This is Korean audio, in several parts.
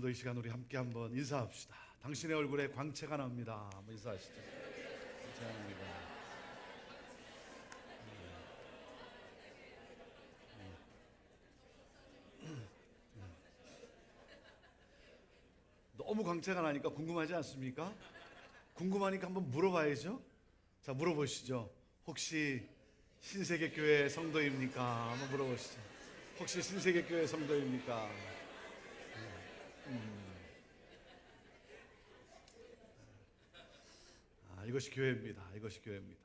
오늘도 이 시간 우리 함께 한번 인사합시다. 당신의 얼굴에 광채가 납니다. 한번 인사하시죠. 감사합니다. 너무 광채가 나니까 궁금하지 않습니까? 궁금하니까 한번 물어봐야죠. 자, 물어보시죠. 혹시 신세계교회 성도입니까? 한번 물어보시죠. 혹시 신세계교회 성도입니까? 이것이 교회입니다. 이것이 교회입니다.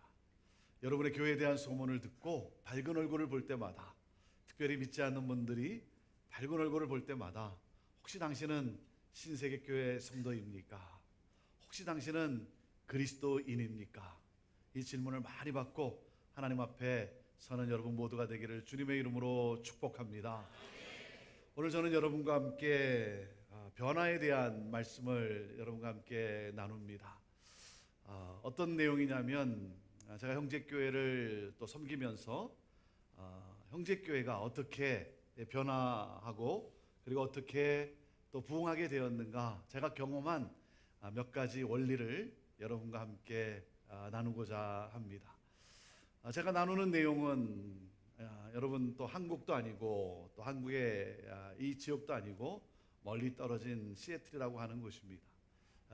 여러분의 교회에 대한 소문을 듣고 밝은 얼굴을 볼 때마다, 특별히 믿지 않는 분들이 밝은 얼굴을 볼 때마다 혹시 당신은 신세계교회 성도입니까? 혹시 당신은 그리스도인입니까? 이 질문을 많이 받고 하나님 앞에 서는 여러분 모두가 되기를 주님의 이름으로 축복합니다. 오늘 저는 여러분과 함께 변화에 대한 말씀을 여러분과 함께 나눕니다. 어떤 내용이냐면, 제가 형제교회를 또 섬기면서 형제교회가 어떻게 변화하고 그리고 어떻게 또 부흥하게 되었는가, 제가 경험한 몇 가지 원리를 여러분과 함께 나누고자 합니다. 제가 나누는 내용은 여러분 또 한국도 아니고 또 한국의 이 지역도 아니고 멀리 떨어진 시애틀이라고 하는 곳입니다.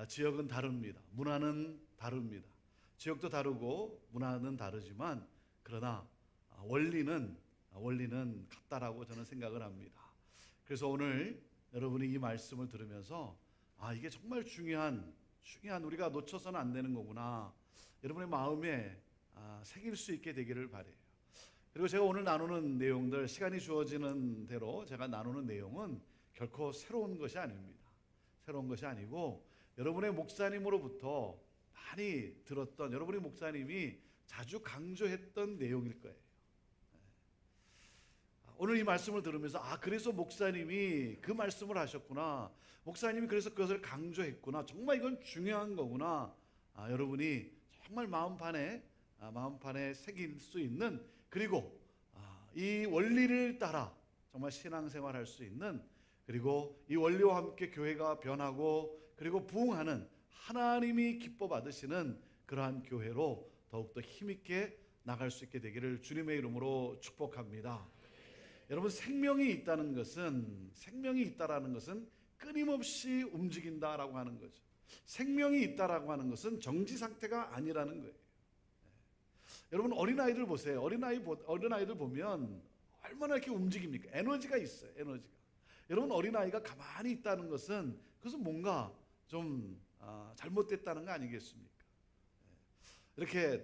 지역은 다릅니다. 문화는 다릅니다. 지역도 다르고 문화는 다르지만 그러나 원리는 같다라고 저는 생각을 합니다. 그래서 오늘 여러분이 이 말씀을 들으면서 이게 정말 중요한 우리가 놓쳐서는 안 되는 거구나, 여러분의 마음에 새길 수 있게 되기를 바라요. 그리고 제가 오늘 나누는 내용들, 시간이 주어지는 대로 제가 나누는 내용은 결코 새로운 것이 아닙니다. 새로운 것이 아니고 여러분의 목사님으로부터 많이 들었던, 여러분의 목사님이 자주 강조했던 내용일 거예요. 오늘 이 말씀을 들으면서 그래서 목사님이 그 말씀을 하셨구나, 목사님이 그래서 그것을 강조했구나, 정말 이건 중요한 거구나, 여러분이 정말 마음판에 새길 수 있는, 그리고 이 원리를 따라 정말 신앙생활 할 수 있는, 그리고 이 원리와 함께 교회가 변하고 그리고 부흥하는, 하나님이 기뻐 받으시는 그러한 교회로 더욱더 힘있게 나갈 수 있게 되기를 주님의 이름으로 축복합니다. 여러분, 생명이 있다는 것은 끊임없이 움직인다라고 하는 거죠. 생명이 있다라고 하는 것은 정지 상태가 아니라는 거예요. 여러분, 어린아이들 보세요. 어린아이들 보면 얼마나 이렇게 움직입니까? 에너지가 있어요. 에너지가. 여러분, 어린아이가 가만히 있다는 것은 그것은 뭔가 좀 잘못됐다는 거 아니겠습니까? 이렇게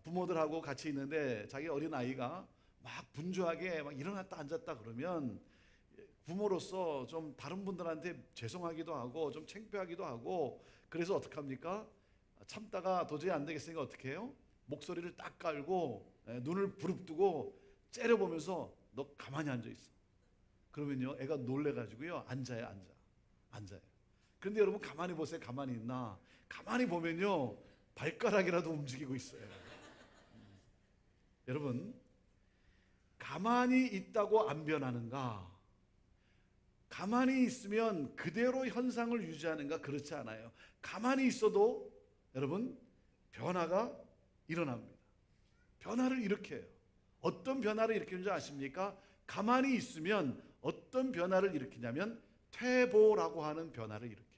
부모들하고 같이 있는데 자기 어린아이가 막 분주하게 막 일어났다 앉았다 그러면 부모로서 좀 다른 분들한테 죄송하기도 하고 좀 창피하기도 하고, 그래서 어떻게 합니까? 참다가 도저히 안 되겠으니까 어떻게 해요? 목소리를 딱 깔고 눈을 부릅뜨고 째려보면서 너 가만히 앉아 있어. 그러면요, 애가 놀래가지고요 앉아요. 그런데 여러분 가만히 보세요. 가만히 있나? 가만히 보면요 발가락이라도 움직이고 있어요. 여러분, 가만히 있다고 안 변하는가? 가만히 있으면 그대로 현상을 유지하는가? 그렇지 않아요. 가만히 있어도 여러분 변화가 일어납니다. 변화를 일으켜요. 어떤 변화를 일으키는 줄 아십니까? 가만히 있으면 어떤 변화를 일으키냐면 퇴보라고 하는 변화를 일으켜요.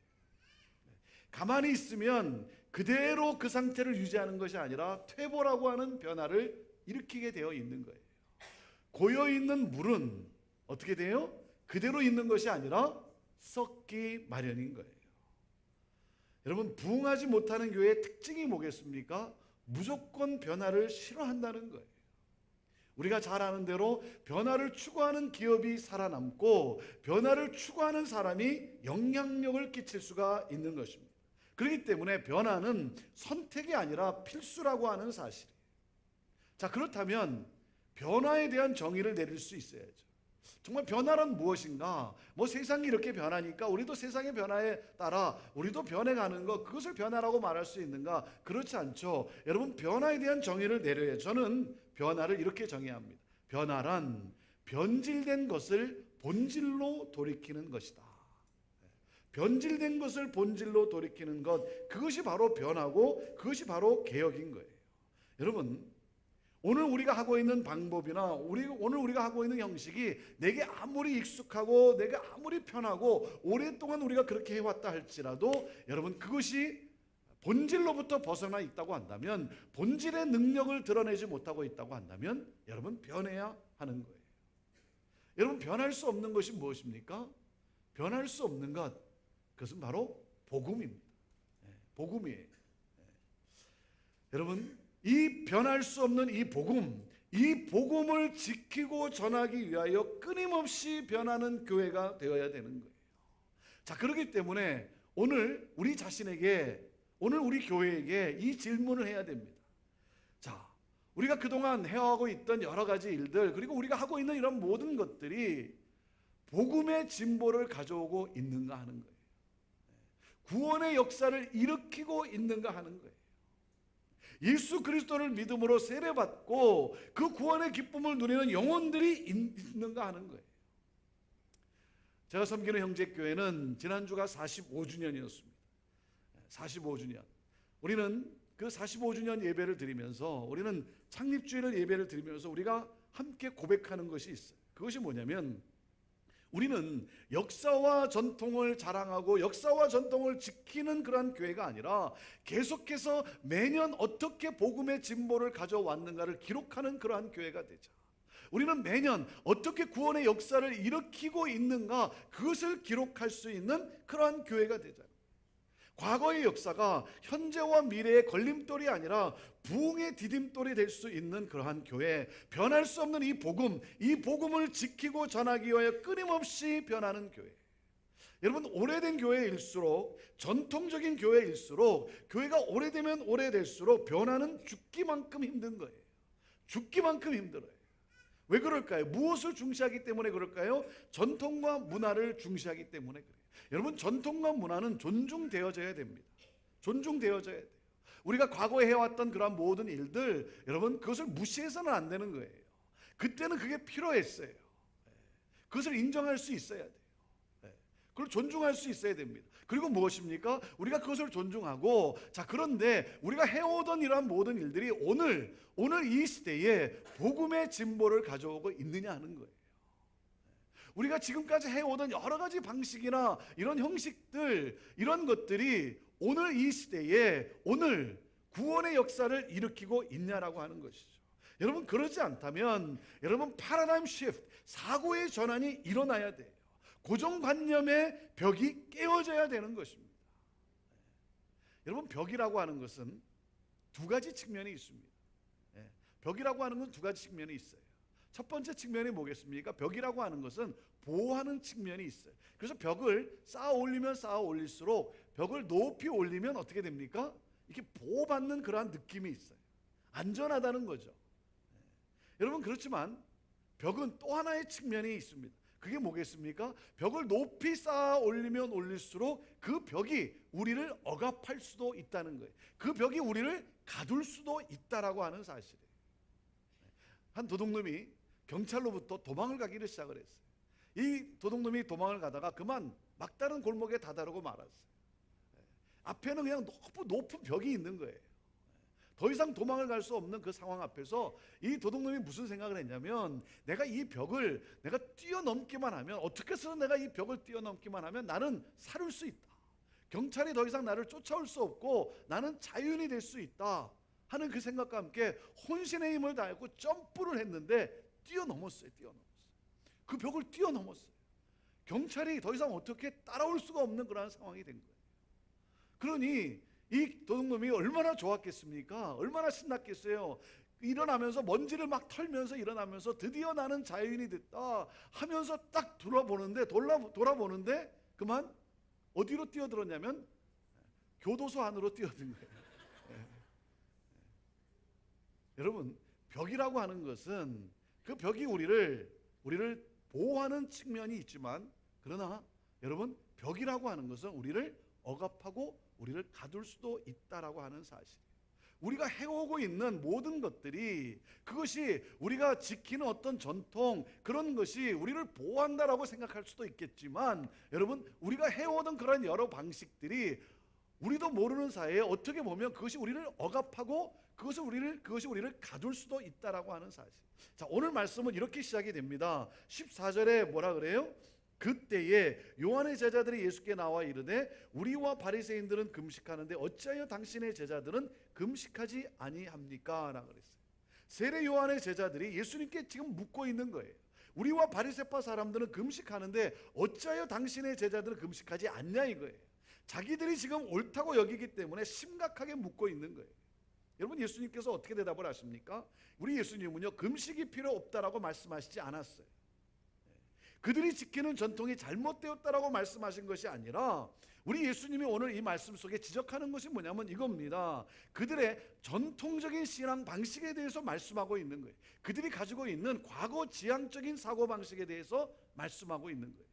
가만히 있으면 그대로 그 상태를 유지하는 것이 아니라 퇴보라고 하는 변화를 일으키게 되어 있는 거예요. 고여있는 물은 어떻게 돼요? 그대로 있는 것이 아니라 썩기 마련인 거예요. 여러분, 부흥하지 못하는 교회의 특징이 뭐겠습니까? 무조건 변화를 싫어한다는 거예요. 우리가 잘 아는 대로 변화를 추구하는 기업이 살아남고 변화를 추구하는 사람이 영향력을 끼칠 수가 있는 것입니다. 그렇기 때문에 변화는 선택이 아니라 필수라고 하는 사실이에요. 자, 그렇다면 변화에 대한 정의를 내릴 수 있어야죠. 정말 변화란 무엇인가? 세상이 이렇게 변하니까 우리도 세상의 변화에 따라 우리도 변해가는 것, 그것을 변화라고 말할 수 있는가? 그렇지 않죠. 여러분, 변화에 대한 정의를 내려야, 저는 변화를 이렇게 정의합니다. 변화란 변질된 것을 본질로 돌이키는 것이다. 변질된 것을 본질로 돌이키는 것, 그것이 바로 변화고 그것이 바로 개혁인 거예요. 여러분, 오늘 우리가 하고 있는 방법이나 오늘 우리가 하고 있는 형식이 내게 아무리 익숙하고 내가 아무리 편하고 오랫동안 우리가 그렇게 해왔다 할지라도 여러분, 그것이 본질로부터 벗어나 있다고 한다면, 본질의 능력을 드러내지 못하고 있다고 한다면 여러분, 변해야 하는 거예요. 여러분, 변할 수 없는 것이 무엇입니까? 변할 수 없는 것, 그것은 바로 복음입니다. 복음이에요. 여러분, 이 변할 수 없는 이 복음을 지키고 전하기 위하여 끊임없이 변하는 교회가 되어야 되는 거예요. 자, 그렇기 때문에 오늘 우리 자신에게, 오늘 우리 교회에게 이 질문을 해야 됩니다. 자, 우리가 그동안 해오고 있던 여러 가지 일들, 그리고 우리가 하고 있는 이런 모든 것들이 복음의 진보를 가져오고 있는가 하는 거예요. 구원의 역사를 일으키고 있는가 하는 거예요. 예수 그리스도를 믿음으로 세례받고 그 구원의 기쁨을 누리는 영혼들이 있는가 하는 거예요. 제가 섬기는 형제교회는 지난주가 45주년이었습니다. 45주년. 우리는 그 45주년 예배를 드리면서, 우리는 창립주일을 예배를 드리면서 우리가 함께 고백하는 것이 있어요. 그것이 뭐냐면, 우리는 역사와 전통을 자랑하고 역사와 전통을 지키는 그런 교회가 아니라 계속해서 매년 어떻게 복음의 진보를 가져왔는가를 기록하는 그러한 교회가 되자. 우리는 매년 어떻게 구원의 역사를 일으키고 있는가, 그것을 기록할 수 있는 그러한 교회가 되자. 과거의 역사가 현재와 미래의 걸림돌이 아니라 부흥의 디딤돌이 될 수 있는 그러한 교회, 변할 수 없는 이 복음을 지키고 전하기 위하여 끊임없이 변하는 교회. 여러분, 오래된 교회일수록, 전통적인 교회일수록, 교회가 오래되면 오래될수록 변화는 죽기만큼 힘든 거예요. 죽기만큼 힘들어요. 왜 그럴까요? 무엇을 중시하기 때문에 그럴까요? 전통과 문화를 중시하기 때문에 그래요. 여러분, 전통과 문화는 존중되어져야 됩니다. 존중되어져야 돼요. 우리가 과거에 해왔던 그런 모든 일들, 여러분, 그것을 무시해서는 안 되는 거예요. 그때는 그게 필요했어요. 그것을 인정할 수 있어야 돼요. 그걸 존중할 수 있어야 됩니다. 그리고 무엇입니까? 우리가 그것을 존중하고, 자, 그런데 우리가 해오던 이러한 모든 일들이 오늘 이 시대에 복음의 진보를 가져오고 있느냐 하는 거예요. 우리가 지금까지 해오던 여러 가지 방식이나 이런 형식들, 이런 것들이 오늘 이 시대에 오늘 구원의 역사를 일으키고 있냐라고 하는 것이죠. 여러분, 그러지 않다면 여러분, 패러다임 시프트, 사고의 전환이 일어나야 돼요. 고정관념의 벽이 깨어져야 되는 것입니다. 여러분, 벽이라고 하는 것은 두 가지 측면이 있습니다. 벽이라고 하는 건 두 가지 측면이 있어요. 첫 번째 측면이 뭐겠습니까? 벽이라고 하는 것은 보호하는 측면이 있어요. 그래서 벽을 쌓아 올리면 쌓아 올릴수록, 벽을 높이 올리면 어떻게 됩니까? 이렇게 보호받는 그러한 느낌이 있어요. 안전하다는 거죠. 여러분, 그렇지만 벽은 또 하나의 측면이 있습니다. 그게 뭐겠습니까? 벽을 높이 쌓아 올리면 올릴수록 그 벽이 우리를 억압할 수도 있다는 거예요. 그 벽이 우리를 가둘 수도 있다라고 하는 사실이에요. 한 도둑놈이 경찰로부터 도망을 가기를 시작을 했어요. 이 도둑놈이 도망을 가다가 그만 막다른 골목에 다다르고 말았어요. 앞에는 그냥 높은 벽이 있는 거예요. 더 이상 도망을 갈 수 없는 그 상황 앞에서 이 도둑놈이 무슨 생각을 했냐면, 내가 이 벽을 내가 뛰어넘기만 하면, 어떻게 해서 내가 이 벽을 뛰어넘기만 하면 나는 살을 수 있다. 경찰이 더 이상 나를 쫓아올 수 없고 나는 자유인이 될 수 있다 하는 그 생각과 함께 혼신의 힘을 다하고 점프를 했는데 뛰어넘었어요. 그 벽을 뛰어넘었어요. 경찰이 더 이상 어떻게 따라올 수가 없는 그런 상황이 된 거예요. 그러니 이 도둑놈이 얼마나 좋았겠습니까? 얼마나 신났겠어요? 일어나면서 먼지를 막 털면서 일어나면서 드디어 나는 자유인이 됐다 하면서 딱 돌아보는데 그만 어디로 뛰어들었냐면 교도소 안으로 뛰어든 거예요. 여러분, 벽이라고 하는 것은 그 벽이 우리를 보호하는 측면이 있지만, 그러나 여러분, 벽이라고 하는 것은 우리를 억압하고 우리를 가둘 수도 있다라고 하는 사실이에요. 우리가 해오고 있는 모든 것들이, 그것이 우리가 지키는 어떤 전통, 그런 것이 우리를 보호한다라고 생각할 수도 있겠지만, 여러분, 우리가 해오던 그런 여러 방식들이 우리도 모르는 사이에 어떻게 보면 그것이 우리를 억압하고 그것이 우리를 가둘 수도 있다라고 하는 사실. 자, 오늘 말씀은 이렇게 시작이 됩니다. 14절에 뭐라 그래요? 그때에 요한의 제자들이 예수께 나와 이르되 우리와 바리새인들은 금식하는데 어찌하여 당신의 제자들은 금식하지 아니합니까? 라고 그랬어요. 세례 요한의 제자들이 예수님께 지금 묻고 있는 거예요. 우리와 바리새파 사람들은 금식하는데 어찌하여 당신의 제자들은 금식하지 않냐 이거예요. 자기들이 지금 옳다고 여기기 때문에 심각하게 묻고 있는 거예요. 여러분, 예수님께서 어떻게 대답을 하십니까? 우리 예수님은요, 금식이 필요 없다라고 말씀하시지 않았어요. 그들이 지키는 전통이 잘못되었다라고 말씀하신 것이 아니라, 우리 예수님이 오늘 이 말씀 속에 지적하는 것이 뭐냐면 이겁니다. 그들의 전통적인 신앙 방식에 대해서 말씀하고 있는 거예요. 그들이 가지고 있는 과거 지향적인 사고방식에 대해서 말씀하고 있는 거예요.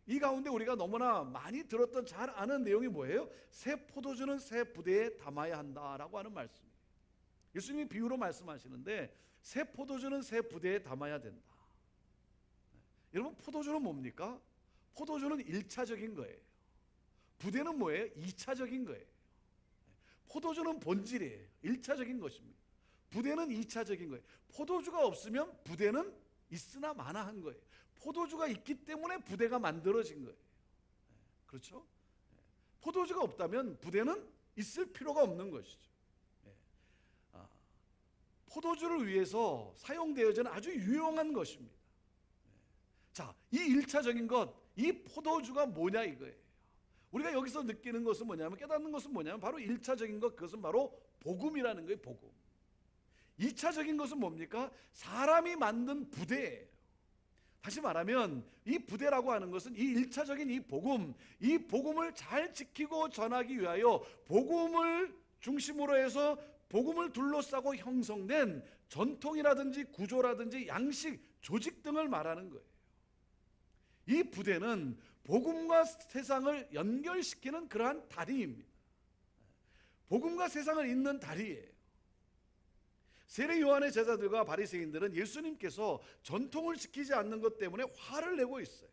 이 가운데 우리가 너무나 많이 들었던 잘 아는 내용이 뭐예요? 새 포도주는 새 부대에 담아야 한다라고 하는 말씀이에요. 예수님이 비유로 말씀하시는데 새 포도주는 새 부대에 담아야 된다. 여러분, 포도주는 뭡니까? 포도주는 1차적인 거예요. 부대는 뭐예요? 2차적인 거예요. 포도주는 본질이에요. 1차적인 것입니다. 부대는 2차적인 거예요. 포도주가 없으면 부대는 있으나 마나한 거예요. 포도주가 있기 때문에 부대가 만들어진 거예요. 그렇죠? 포도주가 없다면 부대는 있을 필요가 없는 것이죠. 포도주를 위해서 사용되어지는 아주 유용한 것입니다. 자, 이 1차적인 것, 이 포도주가 뭐냐 이거예요. 우리가 여기서 느끼는 것은 뭐냐면, 깨닫는 것은 뭐냐면 바로 1차적인 것, 그것은 바로 복음이라는 거예요. 복음. 2차적인 것은 뭡니까? 사람이 만든 부대예요. 다시 말하면 이 부대라고 하는 것은 이 1차적인 이 복음을 잘 지키고 전하기 위하여 복음을 중심으로 해서 복음을 둘러싸고 형성된 전통이라든지 구조라든지 양식, 조직 등을 말하는 거예요. 이 부대는 복음과 세상을 연결시키는 그러한 다리입니다. 복음과 세상을 잇는 다리예요. 세례 요한의 제자들과 바리새인들은 예수님께서 전통을 지키지 않는 것 때문에 화를 내고 있어요.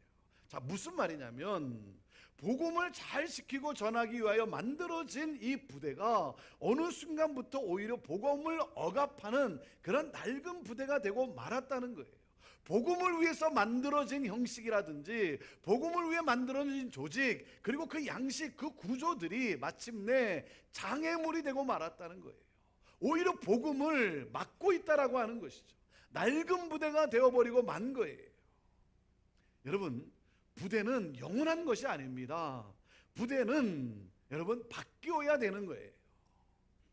자, 무슨 말이냐면 복음을 잘 지키고 전하기 위하여 만들어진 이 부대가 어느 순간부터 오히려 복음을 억압하는 그런 낡은 부대가 되고 말았다는 거예요. 복음을 위해서 만들어진 형식이라든지 복음을 위해 만들어진 조직, 그리고 그 양식, 그 구조들이 마침내 장애물이 되고 말았다는 거예요. 오히려 복음을 막고 있다라고 하는 것이죠. 낡은 부대가 되어버리고 만 거예요. 여러분, 부대는 영원한 것이 아닙니다. 부대는 여러분 바뀌어야 되는 거예요.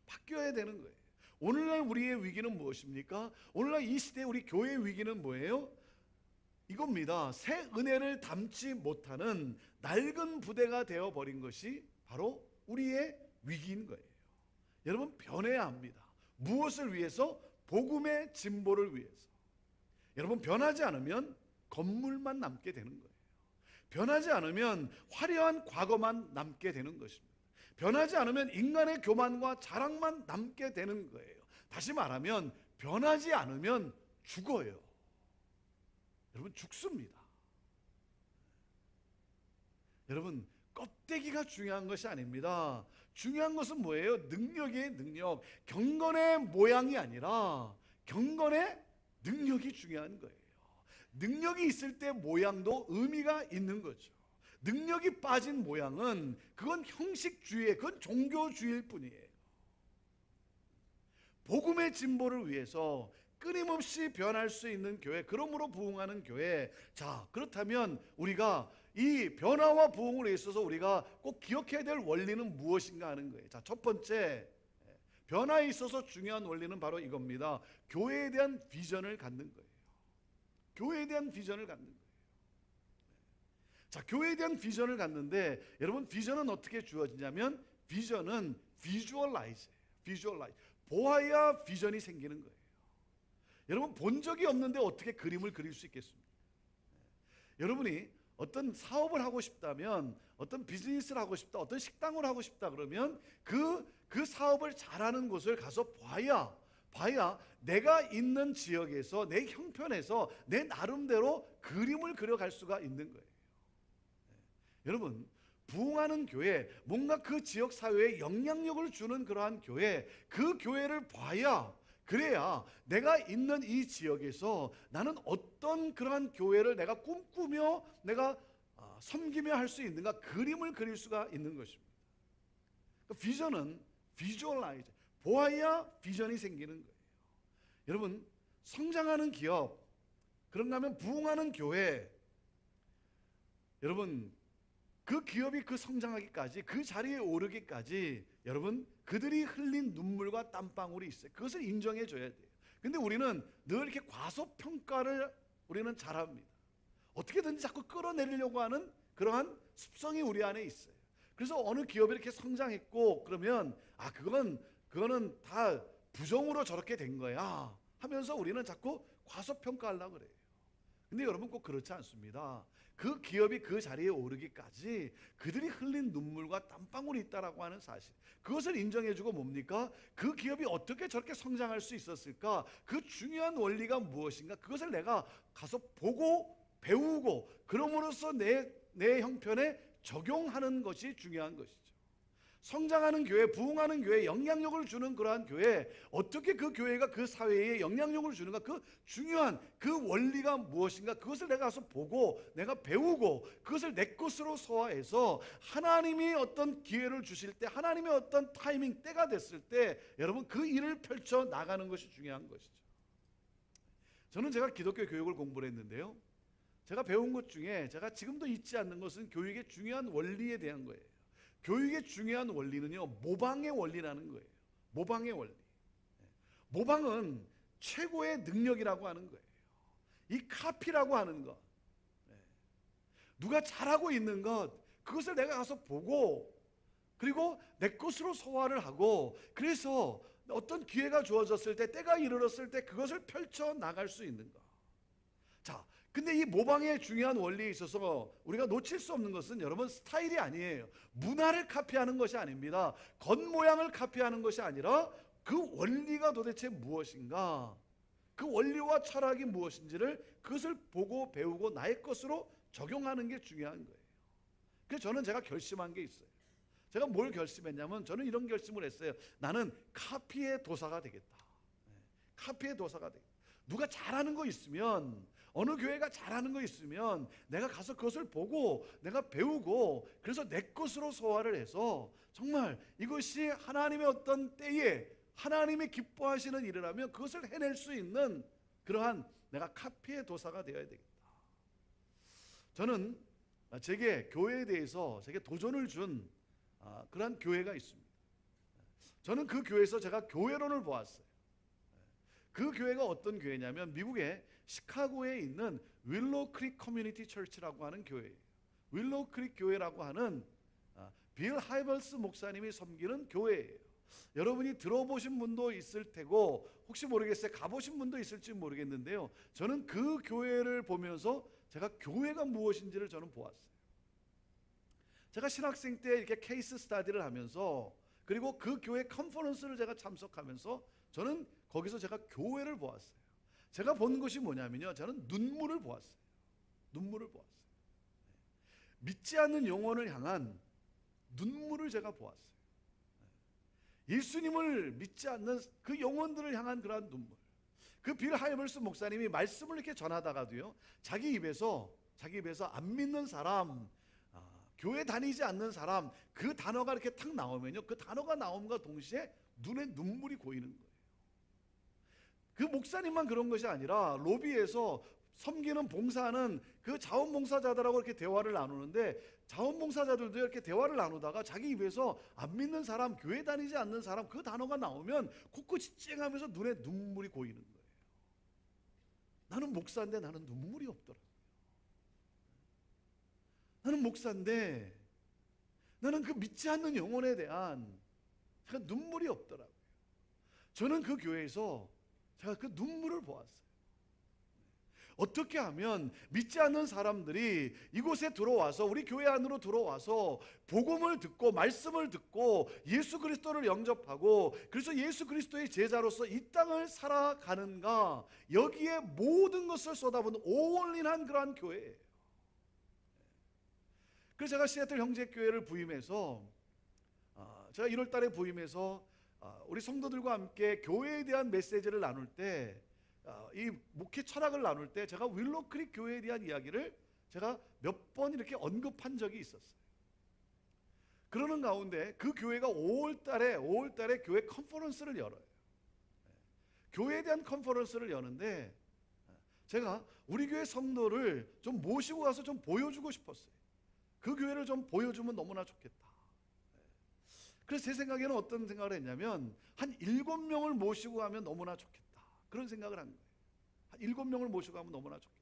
바뀌어야 되는 거예요. 오늘날 우리의 위기는 무엇입니까? 오늘날 이 시대 우리 교회의 위기는 뭐예요? 이겁니다. 새 은혜를 담지 못하는 낡은 부대가 되어버린 것이 바로 우리의 위기인 거예요. 여러분, 변해야 합니다. 무엇을 위해서? 복음의 진보를 위해서. 여러분, 변하지 않으면 건물만 남게 되는 거예요. 변하지 않으면 화려한 과거만 남게 되는 것입니다. 변하지 않으면 인간의 교만과 자랑만 남게 되는 거예요. 다시 말하면 변하지 않으면 죽어요. 여러분, 죽습니다. 여러분, 껍데기가 중요한 것이 아닙니다. 중요한 것은 뭐예요? 능력이에요. 능력. 경건의 모양이 아니라 경건의 능력이 중요한 거예요. 능력이 있을 때 모양도 의미가 있는 거죠. 능력이 빠진 모양은 그건 형식주의, 그건 종교주의일 뿐이에요. 복음의 진보를 위해서 끊임없이 변할 수 있는 교회, 그러므로 부흥하는 교회. 자, 그렇다면 우리가 이 변화와 부흥으로 있어서 우리가 꼭 기억해야 될 원리는 무엇인가 하는 거예요. 자, 첫 번째, 변화에 있어서 중요한 원리는 바로 이겁니다. 교회에 대한 비전을 갖는 거예요. 교회에 대한 비전을 갖는 거예요. 자, 교회에 대한 비전을 갖는데, 여러분, 비전은 어떻게 주어지냐면 비전은 비주얼라이즈예요. 비주얼라이즈. 보아야 비전이 생기는 거예요. 여러분, 본 적이 없는데 어떻게 그림을 그릴 수 있겠습니까? 여러분이 어떤 사업을 하고 싶다면, 어떤 비즈니스를 하고 싶다, 어떤 식당을 하고 싶다 그러면 그 사업을 잘하는 곳을 가서 봐야 내가 있는 지역에서, 내 형편에서 내 나름대로 그림을 그려갈 수가 있는 거예요. 여러분, 부흥하는 교회, 뭔가 그 지역 사회에 영향력을 주는 그러한 교회, 그 교회를 봐야, 그래야 내가 있는 이 지역에서 나는 어떤 그러한 교회를 내가 꿈꾸며 내가 섬기며 할 수 있는가, 그림을 그릴 수가 있는 것입니다. 비전은 비주얼라이즈, 보아야 비전이 생기는 거예요. 여러분, 성장하는 기업, 그런가 하면 부흥하는 교회, 여러분, 그 기업이 그 성장하기까지, 그 자리에 오르기까지 여러분, 그들이 흘린 눈물과 땀방울이 있어요. 그것을 인정해 줘야 돼요. 근데 우리는 늘 이렇게 과소평가를 우리는 잘합니다. 어떻게든지 자꾸 끌어내리려고 하는 그러한 습성이 우리 안에 있어요. 그래서 어느 기업이 이렇게 성장했고 그러면 그거는 다 부정으로 저렇게 된 거야 하면서 우리는 자꾸 과소평가하려고 그래요. 근데 여러분, 꼭 그렇지 않습니다. 그 기업이 그 자리에 오르기까지 그들이 흘린 눈물과 땀방울이 있다라고 하는 사실, 그것을 인정해주고, 뭡니까? 그 기업이 어떻게 저렇게 성장할 수 있었을까? 그 중요한 원리가 무엇인가? 그것을 내가 가서 보고 배우고, 그럼으로써 내 형편에 적용하는 것이 중요한 것이죠. 성장하는 교회, 부흥하는 교회, 영향력을 주는 그러한 교회, 어떻게 그 교회가 그 사회에 영향력을 주는가, 그 중요한 그 원리가 무엇인가, 그것을 내가 가서 보고 내가 배우고 그것을 내 것으로 소화해서 하나님이 어떤 기회를 주실 때, 하나님의 어떤 타이밍, 때가 됐을 때 여러분, 그 일을 펼쳐 나가는 것이 중요한 것이죠. 저는 제가 기독교 교육을 공부를 했는데요, 제가 배운 것 중에 제가 지금도 잊지 않는 것은 교육의 중요한 원리에 대한 거예요. 교육의 중요한 원리는요, 모방의 원리라는 거예요. 모방의 원리. 모방은 최고의 능력이라고 하는 거예요. 이 카피라고 하는 것, 누가 잘하고 있는 것, 그것을 내가 가서 보고 그리고 내 것으로 소화를 하고, 그래서 어떤 기회가 주어졌을 때, 때가 이르렀을 때 그것을 펼쳐 나갈 수 있는 것. 자, 근데 이 모방의 중요한 원리에 있어서 우리가 놓칠 수 없는 것은 여러분, 스타일이 아니에요. 문화를 카피하는 것이 아닙니다. 겉모양을 카피하는 것이 아니라 그 원리가 도대체 무엇인가, 그 원리와 철학이 무엇인지를, 그것을 보고 배우고 나의 것으로 적용하는 게 중요한 거예요. 그래서 저는 제가 결심한 게 있어요. 제가 뭘 결심했냐면, 저는 이런 결심을 했어요. 나는 카피의 도사가 되겠다. 카피의 도사가 되겠다. 누가 잘하는 거 있으면, 어느 교회가 잘하는 거 있으면 내가 가서 그것을 보고 내가 배우고, 그래서 내 것으로 소화를 해서 정말 이것이 하나님의 어떤 때에 하나님이 기뻐하시는 일이라면 그것을 해낼 수 있는 그러한 내가 카피의 도사가 되어야 되겠다. 저는 제게 교회에 대해서 제게 도전을 준 그러한 교회가 있습니다. 저는 그 교회에서 제가 교회론을 보았어요. 그 교회가 어떤 교회냐면, 미국의 시카고에 있는 윌로우 크릭 커뮤니티 처치라고 하는 교회예요. 윌로우 크릭 교회라고 하는 빌 하이벌스 목사님이 섬기는 교회예요. 여러분이 들어보신 분도 있을 테고, 혹시 모르겠어요, 가보신 분도 있을지 모르겠는데요, 저는 그 교회를 보면서 제가 교회가 무엇인지를 저는 보았어요. 제가 신학생 때 이렇게 케이스 스터디를 하면서, 그리고 그 교회 컨퍼런스를 제가 참석하면서 저는 거기서 제가 교회를 보았어요. 제가 본 것이 뭐냐면요, 저는 눈물을 보았어요. 눈물을 보았어요. 믿지 않는 영혼을 향한 눈물을 제가 보았어요. 예수님을 믿지 않는 그 영혼들을 향한 그러한 눈물. 그 빌 하이벌스 목사님이 말씀을 이렇게 전하다가도요, 자기 입에서 안 믿는 사람, 교회 다니지 않는 사람, 그 단어가 이렇게 탁 나오면요, 그 단어가 나옴과 동시에 눈에 눈물이 고이는 거예요. 그 목사님만 그런 것이 아니라 로비에서 섬기는 봉사하는 그 자원봉사자들하고 이렇게 대화를 나누는데, 자원봉사자들도 이렇게 대화를 나누다가 자기 입에서 안 믿는 사람, 교회 다니지 않는 사람, 그 단어가 나오면 코끝이 찡하면서 눈에 눈물이 고이는 거예요. 나는 목사인데 나는 눈물이 없더라고요. 나는 목사인데 나는 그 믿지 않는 영혼에 대한 제가 눈물이 없더라고요. 저는 그 교회에서 제가 그 눈물을 보았어요. 어떻게 하면 믿지 않는 사람들이 이곳에 들어와서, 우리 교회 안으로 들어와서 복음을 듣고 말씀을 듣고 예수 그리스도를 영접하고 그래서 예수 그리스도의 제자로서 이 땅을 살아가는가, 여기에 모든 것을 쏟아붓는 올인한 그러한 교회예요. 그래서 제가 시애틀 형제교회를 부임해서 제가 1월 달에 부임해서 우리 성도들과 함께 교회에 대한 메시지를 나눌 때, 이 목회 철학을 나눌 때 제가 윌로크릭 교회에 대한 이야기를 제가 몇 번 이렇게 언급한 적이 있었어요. 그러는 가운데 그 교회가 5월 달에 교회 컨퍼런스를 열어요. 교회에 대한 컨퍼런스를 여는데 제가 우리 교회 성도를 좀 모시고 가서 좀 보여주고 싶었어요. 그 교회를 좀 보여주면 너무나 좋겠다. 그래서 제 생각에는 어떤 생각을 했냐면, 한 7명을 모시고 가면 너무나 좋겠다, 그런 생각을 한 거예요. 한 7명을 모시고 가면 너무나 좋겠다.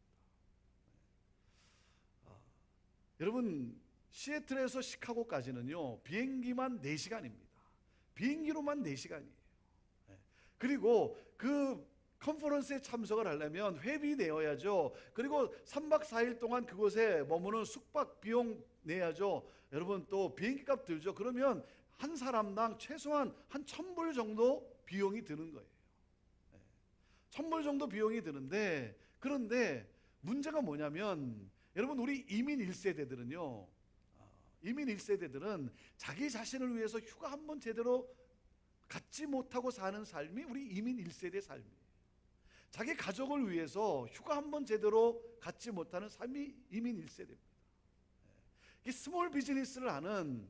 여러분, 시애틀에서 시카고까지는요 비행기만 4시간입니다. 비행기로만 4시간이에요. 그리고 그 컨퍼런스에 참석을 하려면 회비 내어야죠. 그리고 3박 4일 동안 그곳에 머무는 숙박 비용 내야죠. 여러분, 또 비행기 값 들죠. 그러면 한 사람당 최소한 한 1,000불 정도 비용이 드는 거예요. 1,000불 정도 비용이 드는데, 그런데 문제가 뭐냐면, 여러분, 우리 이민 1세대들은요 이민 1세대들은 자기 자신을 위해서 휴가 한 번 제대로 갖지 못하고 사는 삶이 우리 이민 1세대 삶이에요. 자기 가족을 위해서 휴가 한 번 제대로 갖지 못하는 삶이 이민 1세대입니다. 이 스몰 비즈니스를 하는,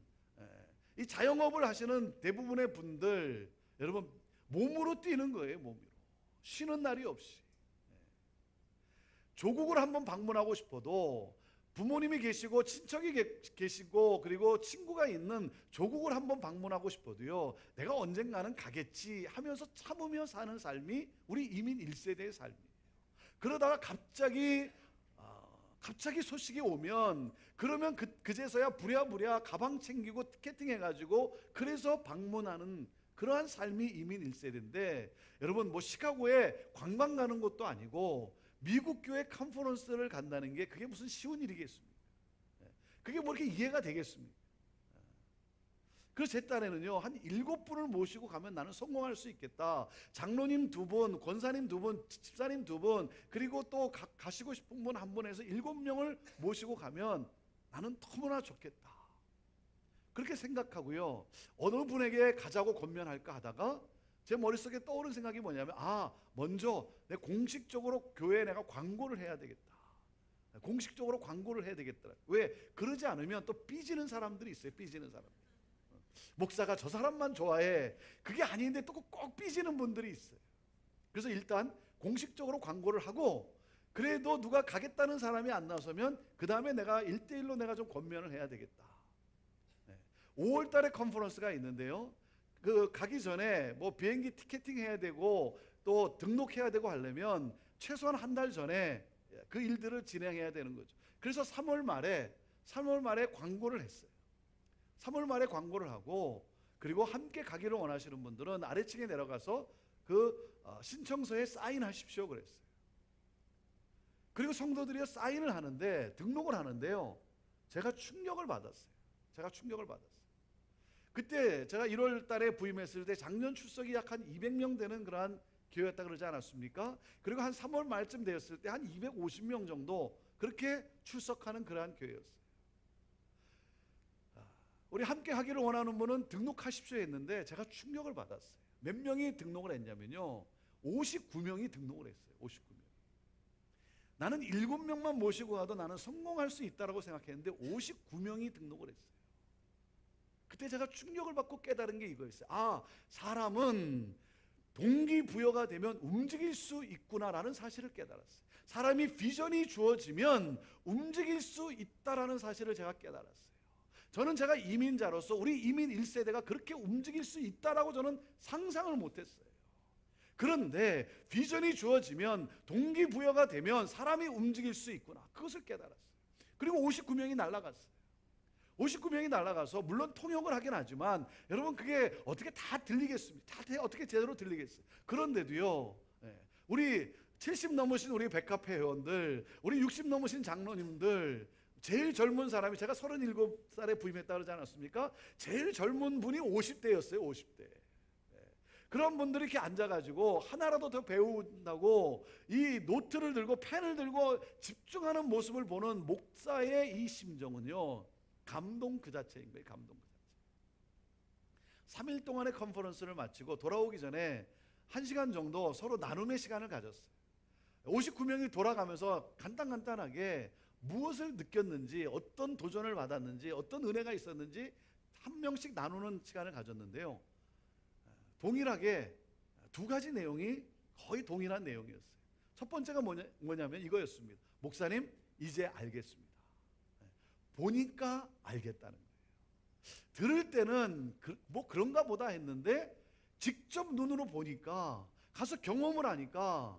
이 자영업을 하시는 대부분의 분들, 여러분, 몸으로 뛰는 거예요. 몸으로 쉬는 날이 없이. 조국을 한번 방문하고 싶어도 부모님이 계시고 친척이 계시고 그리고 친구가 있는 조국을 한번 방문하고 싶어도요, 내가 언젠가는 가겠지 하면서 참으며 사는 삶이 우리 이민 1세대의 삶이에요. 그러다가 갑자기 소식이 오면, 그러면 그제서야 부랴부랴 가방 챙기고 티켓팅 해가지고 그래서 방문하는 그러한 삶이 이민 1세대인데, 여러분, 뭐 시카고에 관광 가는 것도 아니고 미국 교회 컨퍼런스를 간다는 게 그게 무슨 쉬운 일이겠습니까? 그게 뭐 이렇게 이해가 되겠습니까? 그래서 제 딴에는요 한 7분을 모시고 가면 나는 성공할 수 있겠다. 장로님 2분, 권사님 2분, 집사님 2분, 그리고 또 가시고 싶은 분 1분 해서 7명을 모시고 가면 나는 너무나 좋겠다, 그렇게 생각하고요, 어느 분에게 가자고 권면할까 하다가 제 머릿속에 떠오른 생각이 뭐냐면, 먼저 내 공식적으로 교회에 내가 광고를 해야 되겠다. 공식적으로 광고를 해야 되겠다. 왜? 그러지 않으면 또 삐지는 사람들이 있어요. 삐지는 사람들. 목사가 저 사람만 좋아해. 그게 아닌데 또 꼭 삐지는 분들이 있어요. 그래서 일단 공식적으로 광고를 하고, 그래도 누가 가겠다는 사람이 안 나서면 그 다음에 내가 1대1로 내가 좀 권면을 해야 되겠다. 5월 달에 컨퍼런스가 있는데요, 그 가기 전에 뭐 비행기 티켓팅 해야 되고 또 등록해야 되고 하려면 최소한 한 달 전에 그 일들을 진행해야 되는 거죠. 그래서 3월 말에 광고를 했어요. 3월 말에 광고를 하고, 그리고 함께 가기를 원하시는 분들은 아래층에 내려가서 그 신청서에 사인하십시오 그랬어요. 그리고 성도들이 사인을 하는데, 등록을 하는데요, 제가 충격을 받았어요. 그때 제가 1월 달에 부임했을 때 작년 출석이 약 한 200명 되는 그러한 교회였다 그러지 않았습니까? 그리고 한 3월 말쯤 되었을 때 한 250명 정도 그렇게 출석하는 그러한 교회였어요. 우리 함께 하기를 원하는 분은 등록하십시오 했는데 제가 충격을 받았어요. 몇 명이 등록을 했냐면요, 59명이 등록을 했어요. 59명. 나는 7명만 모시고 가도 나는 성공할 수 있다고 생각했는데 59명이 등록을 했어요. 그때 제가 충격을 받고 깨달은 게 이거였어요. 사람은 동기부여가 되면 움직일 수 있구나라는 사실을 깨달았어요. 사람이 비전이 주어지면 움직일 수 있다라는 사실을 제가 깨달았어요. 저는 제가 이민자로서 우리 이민 1세대가 그렇게 움직일 수 있다라고 저는 상상을 못했어요. 그런데 비전이 주어지면, 동기부여가 되면 사람이 움직일 수 있구나, 그것을 깨달았어요. 그리고 59명이 날아갔어요. 59명이 날아가서 물론 통역을 하긴 하지만 여러분, 그게 어떻게 다 들리겠습니까? 다 어떻게 제대로 들리겠어요? 그런데도요, 우리 70 넘으신 우리 백합회 회원들, 우리 60 넘으신 장로님들, 제일 젊은 사람이, 제가 37살에 부임했다 그러지 않았습니까? 제일 젊은 분이 50대였어요. 50대. 그런 분들이 이렇게 앉아가지고 하나라도 더 배운다고 이 노트를 들고 펜을 들고 집중하는 모습을 보는 목사의 이 심정은요, 감동 그 자체인 거예요. 감동 그 자체. 3일 동안의 컨퍼런스를 마치고 돌아오기 전에 1시간 정도 서로 나눔의 시간을 가졌어요. 59명이 돌아가면서 간단하게 무엇을 느꼈는지, 어떤 도전을 받았는지, 어떤 은혜가 있었는지 한 명씩 나누는 시간을 가졌는데요, 동일하게 두 가지 내용이 거의 동일한 내용이었어요. 첫 번째가 뭐냐면 이거였습니다. 목사님, 이제 알겠습니다. 보니까 알겠다는 거예요. 들을 때는 뭐 그런가 보다 했는데 직접 눈으로 보니까, 가서 경험을 하니까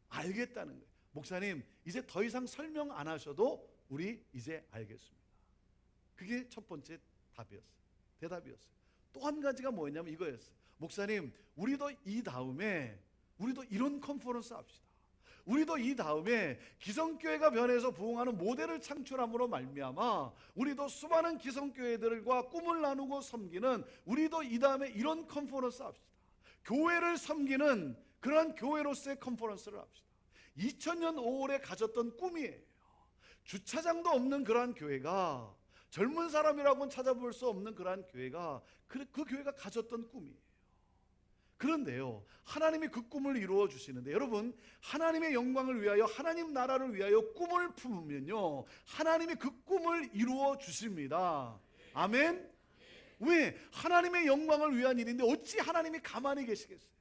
알겠다는 거예요. 목사님, 이제 더 이상 설명 안 하셔도 우리 이제 알겠습니다. 그게 첫 번째 답이었어요. 대답이었어요. 또 한 가지가 뭐였냐면 이거였어요. 목사님, 우리도 이 다음에 우리도 이런 컨퍼런스 합시다. 우리도 이 다음에 기성교회가 변해서 부흥하는 모델을 창출함으로 말미암아 우리도 수많은 기성교회들과 꿈을 나누고 섬기는, 우리도 이 다음에 이런 컨퍼런스 합시다. 교회를 섬기는 그러한 교회로서의 컨퍼런스를 합시다. 2000년 5월에 가졌던 꿈이에요. 주차장도 없는 그러한 교회가, 젊은 사람이라고는 찾아볼 수 없는 그러한 교회가, 그 교회가 가졌던 꿈이에요. 그런데요, 하나님이 그 꿈을 이루어 주시는데, 여러분, 하나님의 영광을 위하여, 하나님 나라를 위하여 꿈을 품으면요, 하나님이 그 꿈을 이루어 주십니다. 아멘? 왜? 하나님의 영광을 위한 일인데 어찌 하나님이 가만히 계시겠어요?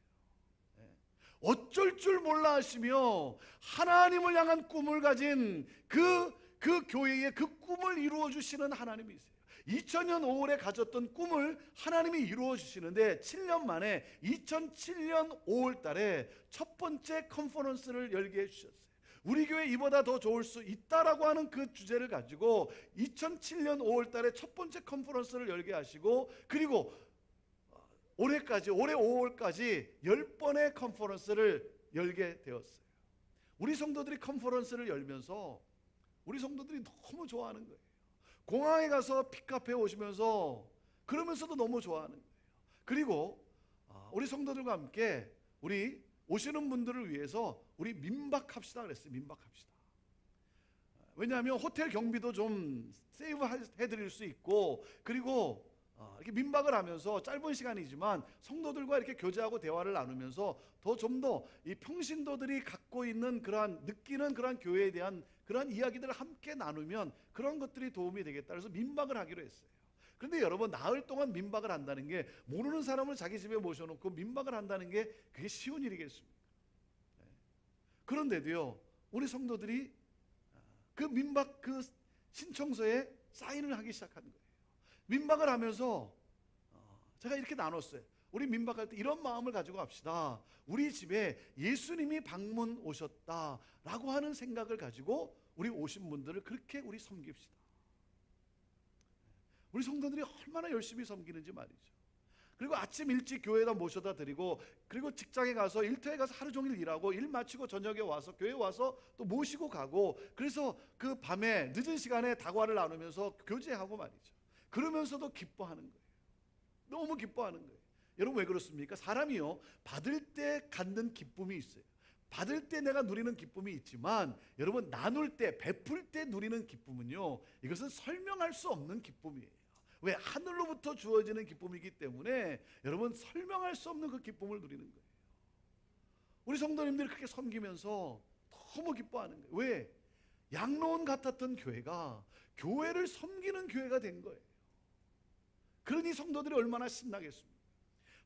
어쩔 줄 몰라 하시며 하나님을 향한 꿈을 가진 그 교회의 그 꿈을 이루어 주시는 하나님이세요. 2000년 5월에 가졌던 꿈을 하나님이 이루어 주시는데 7년 만에 2007년 5월 달에 첫 번째 컨퍼런스를 열게 해주셨어요. 우리 교회 이보다 더 좋을 수 있다라고 하는 그 주제를 가지고 2007년 5월 달에 첫 번째 컨퍼런스를 열게 하시고, 그리고 올해 5월까지 10번의 컨퍼런스를 열게 되었어요. 우리 성도들이 컨퍼런스를 열면서 우리 성도들이 너무 좋아하는 거예요. 공항에 가서 픽업해 오시면서 그러면서도 너무 좋아하는 거예요. 그리고 우리 성도들과 함께 우리 오시는 분들을 위해서 우리 민박합시다 그랬어요. 민박합시다. 왜냐하면 호텔 경비도 좀 세이브 해드릴 수 있고, 그리고 이렇게 민박을 하면서 짧은 시간이지만 성도들과 이렇게 교제하고 대화를 나누면서 좀 더 이 평신도들이 갖고 있는 그러한, 느끼는 그러한 교회에 대한 그러한 이야기들을 함께 나누면 그런 것들이 도움이 되겠다. 그래서 민박을 하기로 했어요. 그런데 여러분, 나흘 동안 민박을 한다는 게, 모르는 사람을 자기 집에 모셔놓고 민박을 한다는 게 그게 쉬운 일이겠습니까? 그런데도요, 우리 성도들이 그 민박 그 신청서에 사인을 하기 시작한 거예요. 민박을 하면서 제가 이렇게 나눴어요. 우리 민박할 때 이런 마음을 가지고 합시다. 우리 집에 예수님이 방문 오셨다라고 하는 생각을 가지고 우리 오신 분들을 그렇게 우리 섬깁시다. 우리 성도들이 얼마나 열심히 섬기는지 말이죠. 그리고 아침 일찍 교회에다 모셔다 드리고, 그리고 직장에 가서 일터에 가서 하루 종일 일하고, 일 마치고 저녁에 와서 교회 와서 또 모시고 가고, 그래서 그 밤에 늦은 시간에 다과를 나누면서 교제하고 말이죠. 그러면서도 기뻐하는 거예요. 너무 기뻐하는 거예요. 여러분, 왜 그렇습니까? 사람이요, 받을 때 갖는 기쁨이 있어요. 받을 때 내가 누리는 기쁨이 있지만, 여러분, 나눌 때, 베풀 때 누리는 기쁨은요, 이것은 설명할 수 없는 기쁨이에요. 왜? 하늘로부터 주어지는 기쁨이기 때문에 여러분, 설명할 수 없는 그 기쁨을 누리는 거예요. 우리 성도님들이 그렇게 섬기면서 너무 기뻐하는 거예요. 왜? 양로원 같았던 교회가 교회를 섬기는 교회가 된 거예요. 그러니 성도들이 얼마나 신나겠습니까?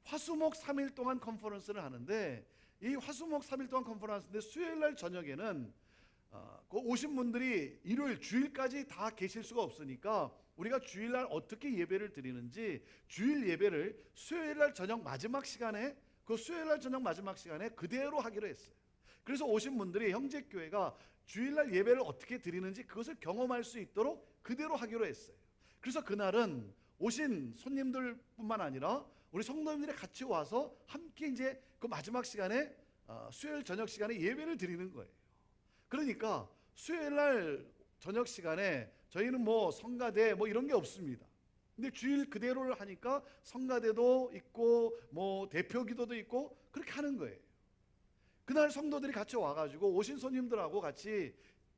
화수목 3일 동안 컨퍼런스를 하는데, 이 화수목 3일 동안 컨퍼런스인데 수요일날 저녁에는 그 오신 분들이 일요일 주일까지 다 계실 수가 없으니까 우리가 주일날 어떻게 예배를 드리는지, 주일 예배를 수요일날 저녁 마지막 시간에, 그 수요일날 저녁 마지막 시간에 그대로 하기로 했어요. 그래서 오신 분들이 형제교회가 주일날 예배를 어떻게 드리는지 그것을 경험할 수 있도록 그대로 하기로 했어요. 그래서 그날은 오신 손님들뿐만 아니라 우리 성도님들이 같이 와서 함께 이제 그 마지막 시간에 수요일 저녁 시간에 예배를 드리는 거예요. 그러니까 수요일 날 저녁 시간에 저희는 뭐 성가대 뭐 이런 게 없습니다. 근데 주일 그대로를 하니까 성가대도 있고 뭐 대표 기도도 있고 그렇게 하는 거예요. 그날 성도들이 같이 와가지고 오신 손님들하고 같이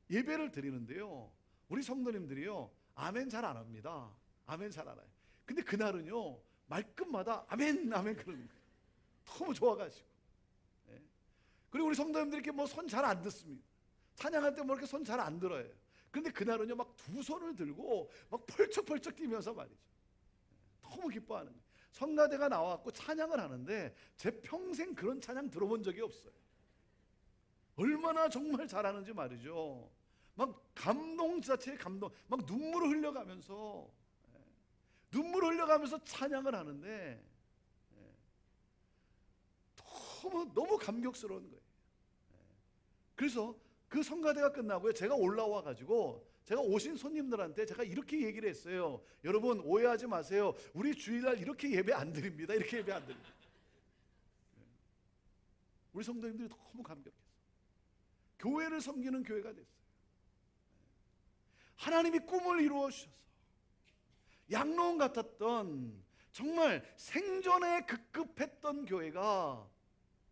예배를 드리는데요, 우리 성도님들이요 아멘 잘 안 합니다. 아멘 잘 안 해요. 근데 그날은요 말끝마다 아멘 아멘 그러는 거예요. 너무 좋아가지고. 예. 그리고 우리 성도님들이 이렇게 뭐 손 잘 안 듣습니다. 찬양할 때 뭐 이렇게 손 잘 안 들어요. 근데 그날은요 막 두 손을 들고 막 펄쩍펄쩍 뛰면서 말이죠. 너무 기뻐하는 거예요. 성가대가 나와갖고 찬양을 하는데 제 평생 그런 찬양 들어본 적이 없어요. 얼마나 정말 잘하는지 말이죠. 막 감동 자체의 감동, 막 눈물을 흘려가면서 찬양을 하는데 너무 감격스러운 거예요. 그래서 그 성가대가 끝나고요, 제가 올라와 가지고 제가 오신 손님들한테 제가 이렇게 얘기를 했어요. 여러분 오해하지 마세요. 우리 주일날 이렇게 예배 안 드립니다. 이렇게 예배 안 드립니다. 우리 성도님들이 너무 감격했어요. 교회를 섬기는 교회가 됐어요. 하나님이 꿈을 이루어 주셔서 양로원 같았던 정말 생존에 급급했던 교회가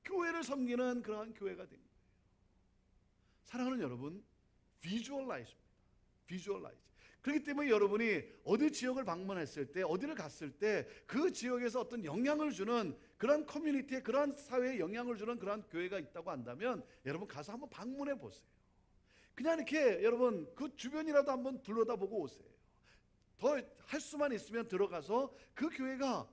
교회를 섬기는 그러한 교회가 된 거예요. 사랑하는 여러분, 비주얼라이즈입니다. 비주얼라이즈. 그렇기 때문에 여러분이 어디 지역을 방문했을 때, 어디를 갔을 때 그 지역에서 어떤 영향을 주는 그런 커뮤니티에, 그런 사회에 영향을 주는 그런 교회가 있다고 한다면 여러분 가서 한번 방문해 보세요. 그냥 이렇게 여러분 그 주변이라도 한번 둘러다보고 오세요. 더 할 수만 있으면 들어가서 그 교회가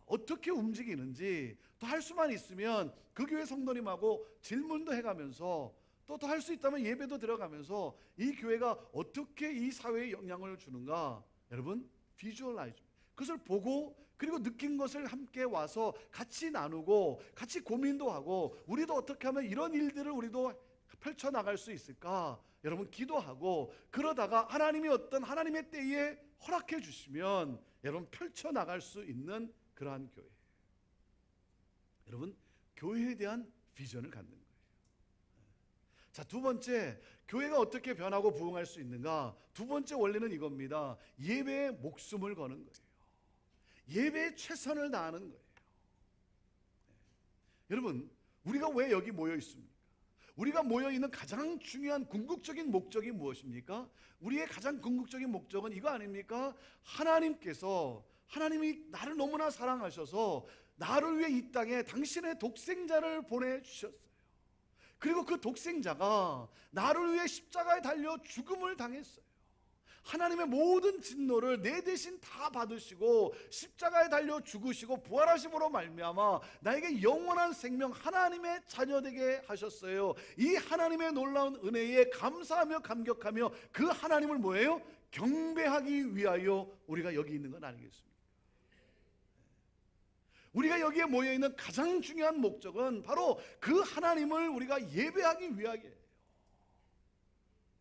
어떻게 움직이는지 더 할 수만 있으면 그 교회 성도님하고 질문도 해가면서 또 더 할 수 있다면 예배도 들어가면서 이 교회가 어떻게 이 사회에 영향을 주는가, 여러분 비주얼라이즈, 그것을 보고 그리고 느낀 것을 함께 와서 같이 나누고 같이 고민도 하고 우리도 어떻게 하면 이런 일들을 우리도 펼쳐나갈 수 있을까, 여러분 기도하고 그러다가 하나님이 어떤 하나님의 때에 허락해 주시면 여러분 펼쳐나갈 수 있는 그러한 교회. 여러분 교회에 대한 비전을 갖는 거예요. 자, 두 번째, 교회가 어떻게 변하고 부흥할 수 있는가? 두 번째 원리는 이겁니다. 예배에 목숨을 거는 거예요. 예배에 최선을 다하는 거예요. 여러분 우리가 왜 여기 모여 있습니까? 우리가 모여 있는 가장 중요한 궁극적인 목적이 무엇입니까? 우리의 가장 궁극적인 목적은 이거 아닙니까? 하나님이 나를 너무나 사랑하셔서 나를 위해 이 땅에 당신의 독생자를 보내주셨어요. 그리고 그 독생자가 나를 위해 십자가에 달려 죽음을 당했어요. 하나님의 모든 진노를 내 대신 다 받으시고 십자가에 달려 죽으시고 부활하심으로 말미암아 나에게 영원한 생명, 하나님의 자녀 되게 하셨어요. 이 하나님의 놀라운 은혜에 감사하며 감격하며 그 하나님을 뭐예요? 경배하기 위하여 우리가 여기 있는 건 아니겠습니까? 우리가 여기에 모여있는 가장 중요한 목적은 바로 그 하나님을 우리가 예배하기 위하여예요.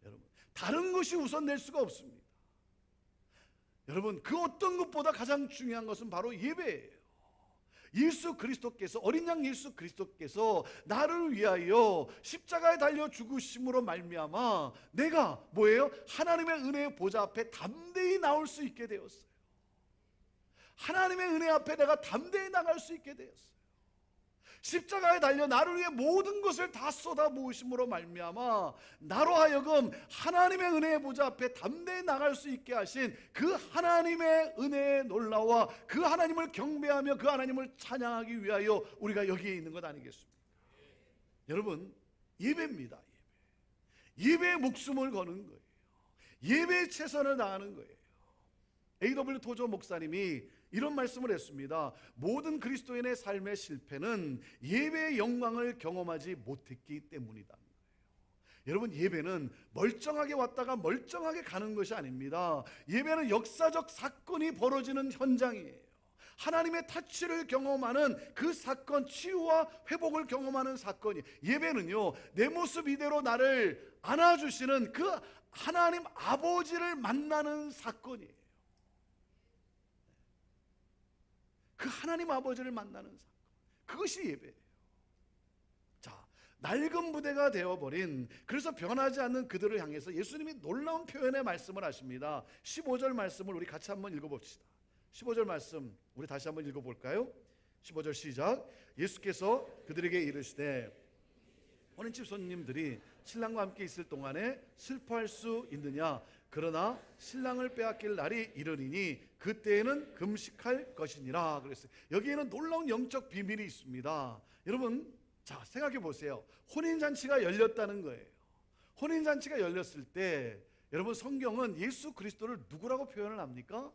여러분 다른 것이 우선될 수가 없습니다. 여러분 그 어떤 것보다 가장 중요한 것은 바로 예배예요. 예수 그리스도께서, 어린 양 예수 그리스도께서 나를 위하여 십자가에 달려 죽으심으로 말미암아 내가 뭐예요? 하나님의 은혜의 보좌 앞에 담대히 나올 수 있게 되었어요. 하나님의 은혜 앞에 내가 담대히 나갈 수 있게 되었어요. 십자가에 달려 나를 위해 모든 것을 다 쏟아부으심으로 말미암아 나로 하여금 하나님의 은혜의 보좌 앞에 담대히 나갈 수 있게 하신 그 하나님의 은혜의 놀라와 그 하나님을 경배하며 그 하나님을 찬양하기 위하여 우리가 여기에 있는 것 아니겠습니까? 여러분 예배입니다. 예배에 목숨을 거는 거예요. 예배에 최선을 다하는 거예요. A.W. 토저 목사님이 이런 말씀을 했습니다. 모든 그리스도인의 삶의 실패는 예배의 영광을 경험하지 못했기 때문이다. 여러분 예배는 멀쩡하게 왔다가 멀쩡하게 가는 것이 아닙니다. 예배는 역사적 사건이 벌어지는 현장이에요. 하나님의 타치를 경험하는 그 사건, 치유와 회복을 경험하는 사건이, 예배는요 내 모습 이대로 나를 안아주시는 그 하나님 아버지를 만나는 사건이에요. 그 하나님 아버지를 만나는 사건, 그것이 예배예요. 자, 낡은 부대가 되어버린, 그래서 변하지 않는 그들을 향해서 예수님이 놀라운 표현의 말씀을 하십니다. 15절 말씀을 우리 같이 한번 읽어봅시다. 15절 말씀 우리 다시 한번 읽어볼까요? 15절 시작. 예수께서 그들에게 이르시되 혼인집 손님들이 신랑과 함께 있을 동안에 슬퍼할 수 있느냐? 그러나 신랑을 빼앗길 날이 이르리니 그때에는 금식할 것이니라 그랬어요. 여기에는 놀라운 영적 비밀이 있습니다. 여러분, 자, 생각해 보세요. 혼인잔치가 열렸다는 거예요. 혼인잔치가 열렸을 때 여러분, 성경은 예수 그리스도를 누구라고 표현을 합니까?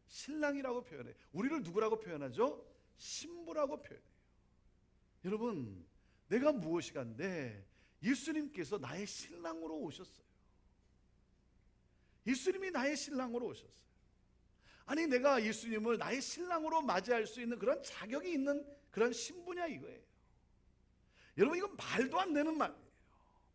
신랑이라고 표현해요. 우리를 누구라고 표현하죠? 신부라고 표현해요. 여러분, 내가 무엇이간데 예수님께서 나의 신랑으로 오셨어요. 예수님이 나의 신랑으로 오셨어요. 아니, 내가 예수님을 나의 신랑으로 맞이할 수 있는 그런 자격이 있는 그런 신부냐 이거예요. 여러분, 이건 말도 안 되는 말이에요.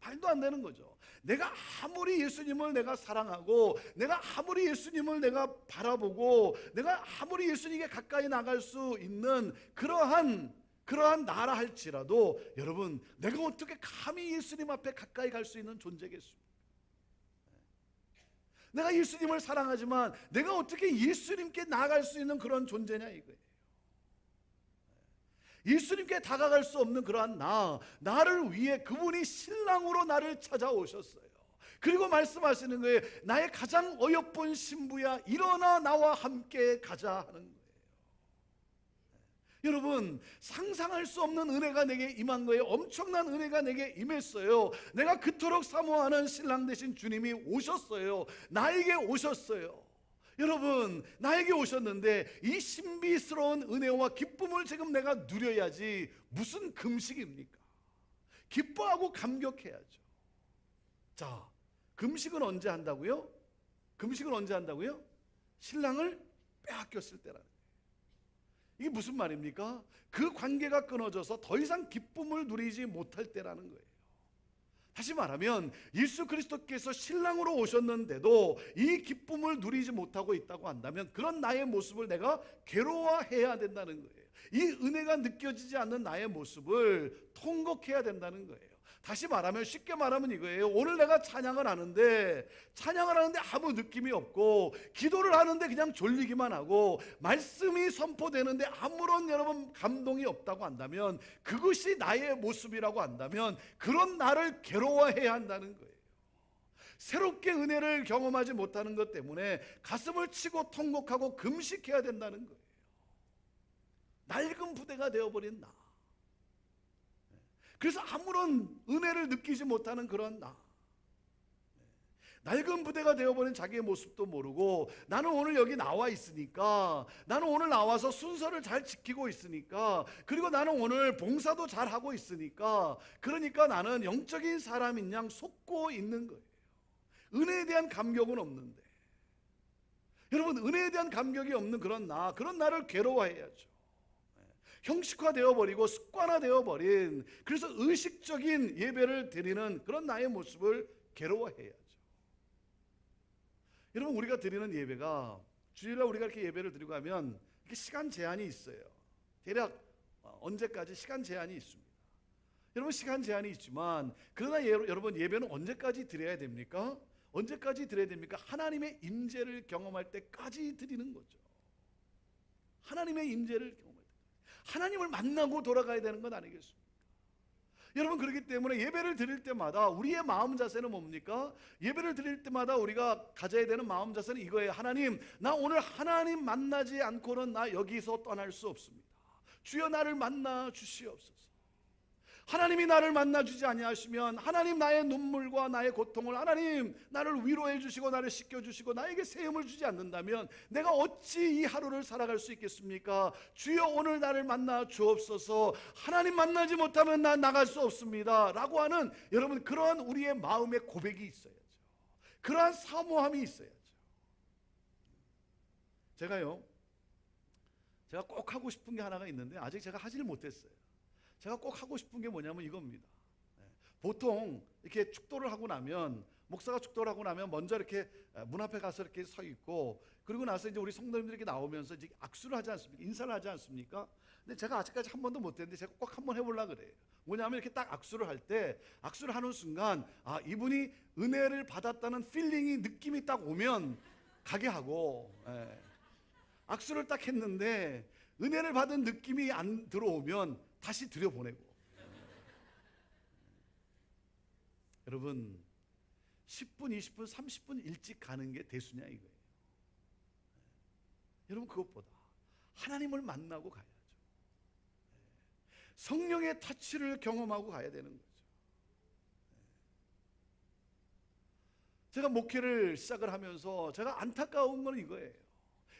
말도 안 되는 거죠. 내가 아무리 예수님을 내가 사랑하고, 내가 아무리 예수님을 내가 바라보고, 내가 아무리 예수님께 가까이 나갈 수 있는 그러한 나라 할지라도, 여러분, 내가 어떻게 감히 예수님 앞에 가까이 갈 수 있는 존재겠습니까? 내가 예수님을 사랑하지만 내가 어떻게 예수님께 나아갈 수 있는 그런 존재냐 이거예요. 예수님께 다가갈 수 없는 그러한 나를 위해 그분이 신랑으로 나를 찾아오셨어요. 그리고 말씀하시는 거예요. 나의 가장 어여쁜 신부야, 일어나 나와 함께 가자 하는 거예요. 여러분, 상상할 수 없는 은혜가 내게 임한 거예요. 엄청난 은혜가 내게 임했어요. 내가 그토록 사모하는 신랑 되신 주님이 오셨어요. 나에게 오셨어요. 여러분, 나에게 오셨는데 이 신비스러운 은혜와 기쁨을 지금 내가 누려야지 무슨 금식입니까? 기뻐하고 감격해야죠. 자, 금식은 언제 한다고요? 금식은 언제 한다고요? 신랑을 빼앗겼을 때라는 거예요. 이게 무슨 말입니까? 그 관계가 끊어져서 더 이상 기쁨을 누리지 못할 때라는 거예요. 다시 말하면 예수 그리스도께서 신랑으로 오셨는데도 이 기쁨을 누리지 못하고 있다고 한다면 그런 나의 모습을 내가 괴로워해야 된다는 거예요. 이 은혜가 느껴지지 않는 나의 모습을 통곡해야 된다는 거예요. 다시 말하면, 쉽게 말하면 이거예요. 오늘 내가 찬양을 하는데 아무 느낌이 없고, 기도를 하는데 그냥 졸리기만 하고, 말씀이 선포되는데 아무런 여러분 감동이 없다고 한다면, 그것이 나의 모습이라고 한다면 그런 나를 괴로워해야 한다는 거예요. 새롭게 은혜를 경험하지 못하는 것 때문에 가슴을 치고 통곡하고 금식해야 된다는 거예요. 낡은 부대가 되어버린 나, 그래서 아무런 은혜를 느끼지 못하는 그런 낡은 부대가 되어버린 자기의 모습도 모르고, 나는 오늘 여기 나와 있으니까, 나는 오늘 나와서 순서를 잘 지키고 있으니까, 그리고 나는 오늘 봉사도 잘 하고 있으니까, 그러니까 나는 영적인 사람인 양 속고 있는 거예요. 은혜에 대한 감격은 없는데, 여러분, 은혜에 대한 감격이 없는 그런 나를 괴로워해야죠. 형식화되어 버리고 습관화되어 버린, 그래서 의식적인 예배를 드리는 그런 나의 모습을 괴로워해야죠. 여러분, 우리가 드리는 예배가, 주일날 우리가 이렇게 예배를 드리고 하면 이렇게 시간 제한이 있어요. 대략 언제까지 시간 제한이 있습니다. 여러분, 시간 제한이 있지만, 그러나 여러분, 예배는 언제까지 드려야 됩니까? 언제까지 드려야 됩니까? 하나님의 임재를 경험할 때까지 드리는 거죠. 하나님의 임재를 경험할 때, 하나님을 만나고 돌아가야 되는 건 아니겠습니까? 여러분, 그렇기 때문에 예배를 드릴 때마다 우리의 마음 자세는 뭡니까? 예배를 드릴 때마다 우리가 가져야 되는 마음 자세는 이거예요. 하나님, 나 오늘 하나님 만나지 않고는 나 여기서 떠날 수 없습니다. 주여, 나를 만나 주시옵소서. 하나님이 나를 만나주지 아니하시면, 하나님 나의 눈물과 나의 고통을, 하나님 나를 위로해 주시고 나를 씻겨주시고 나에게 세움을 주지 않는다면 내가 어찌 이 하루를 살아갈 수 있겠습니까? 주여, 오늘 나를 만나 주옵소서. 하나님 만나지 못하면 난 나갈 수 없습니다 라고 하는, 여러분, 그러한 우리의 마음의 고백이 있어야죠. 그러한 사모함이 있어야죠. 제가 꼭 하고 싶은 게 하나가 있는데 아직 제가 하지를 못했어요. 제가 꼭 하고 싶은 게 뭐냐면 이겁니다. 보통 이렇게 축도를 하고 나면 목사가 축도를 하고 나면 먼저 이렇게 문 앞에 가서 이렇게 서 있고, 그리고 나서 이제 우리 성도님들이 이렇게 나오면서 이제 악수를 하지 않습니까? 인사를 하지 않습니까? 근데 제가 아직까지 한 번도 못 했는데 제가 꼭 한번 해보려고 그래요. 뭐냐면 이렇게 딱 악수를 할 때, 악수를 하는 순간 이분이 은혜를 받았다는 필링이, 느낌이 딱 오면 가게 하고, 악수를 딱 했는데 은혜를 받은 느낌이 안 들어오면 다시 들여보내고. 여러분, 10분, 20분, 30분 일찍 가는 게 대수냐 이거예요. 여러분, 그것보다 하나님을 만나고 가야죠. 성령의 터치를 경험하고 가야 되는 거죠. 제가 목회를 시작을 하면서 제가 안타까운 건 이거예요.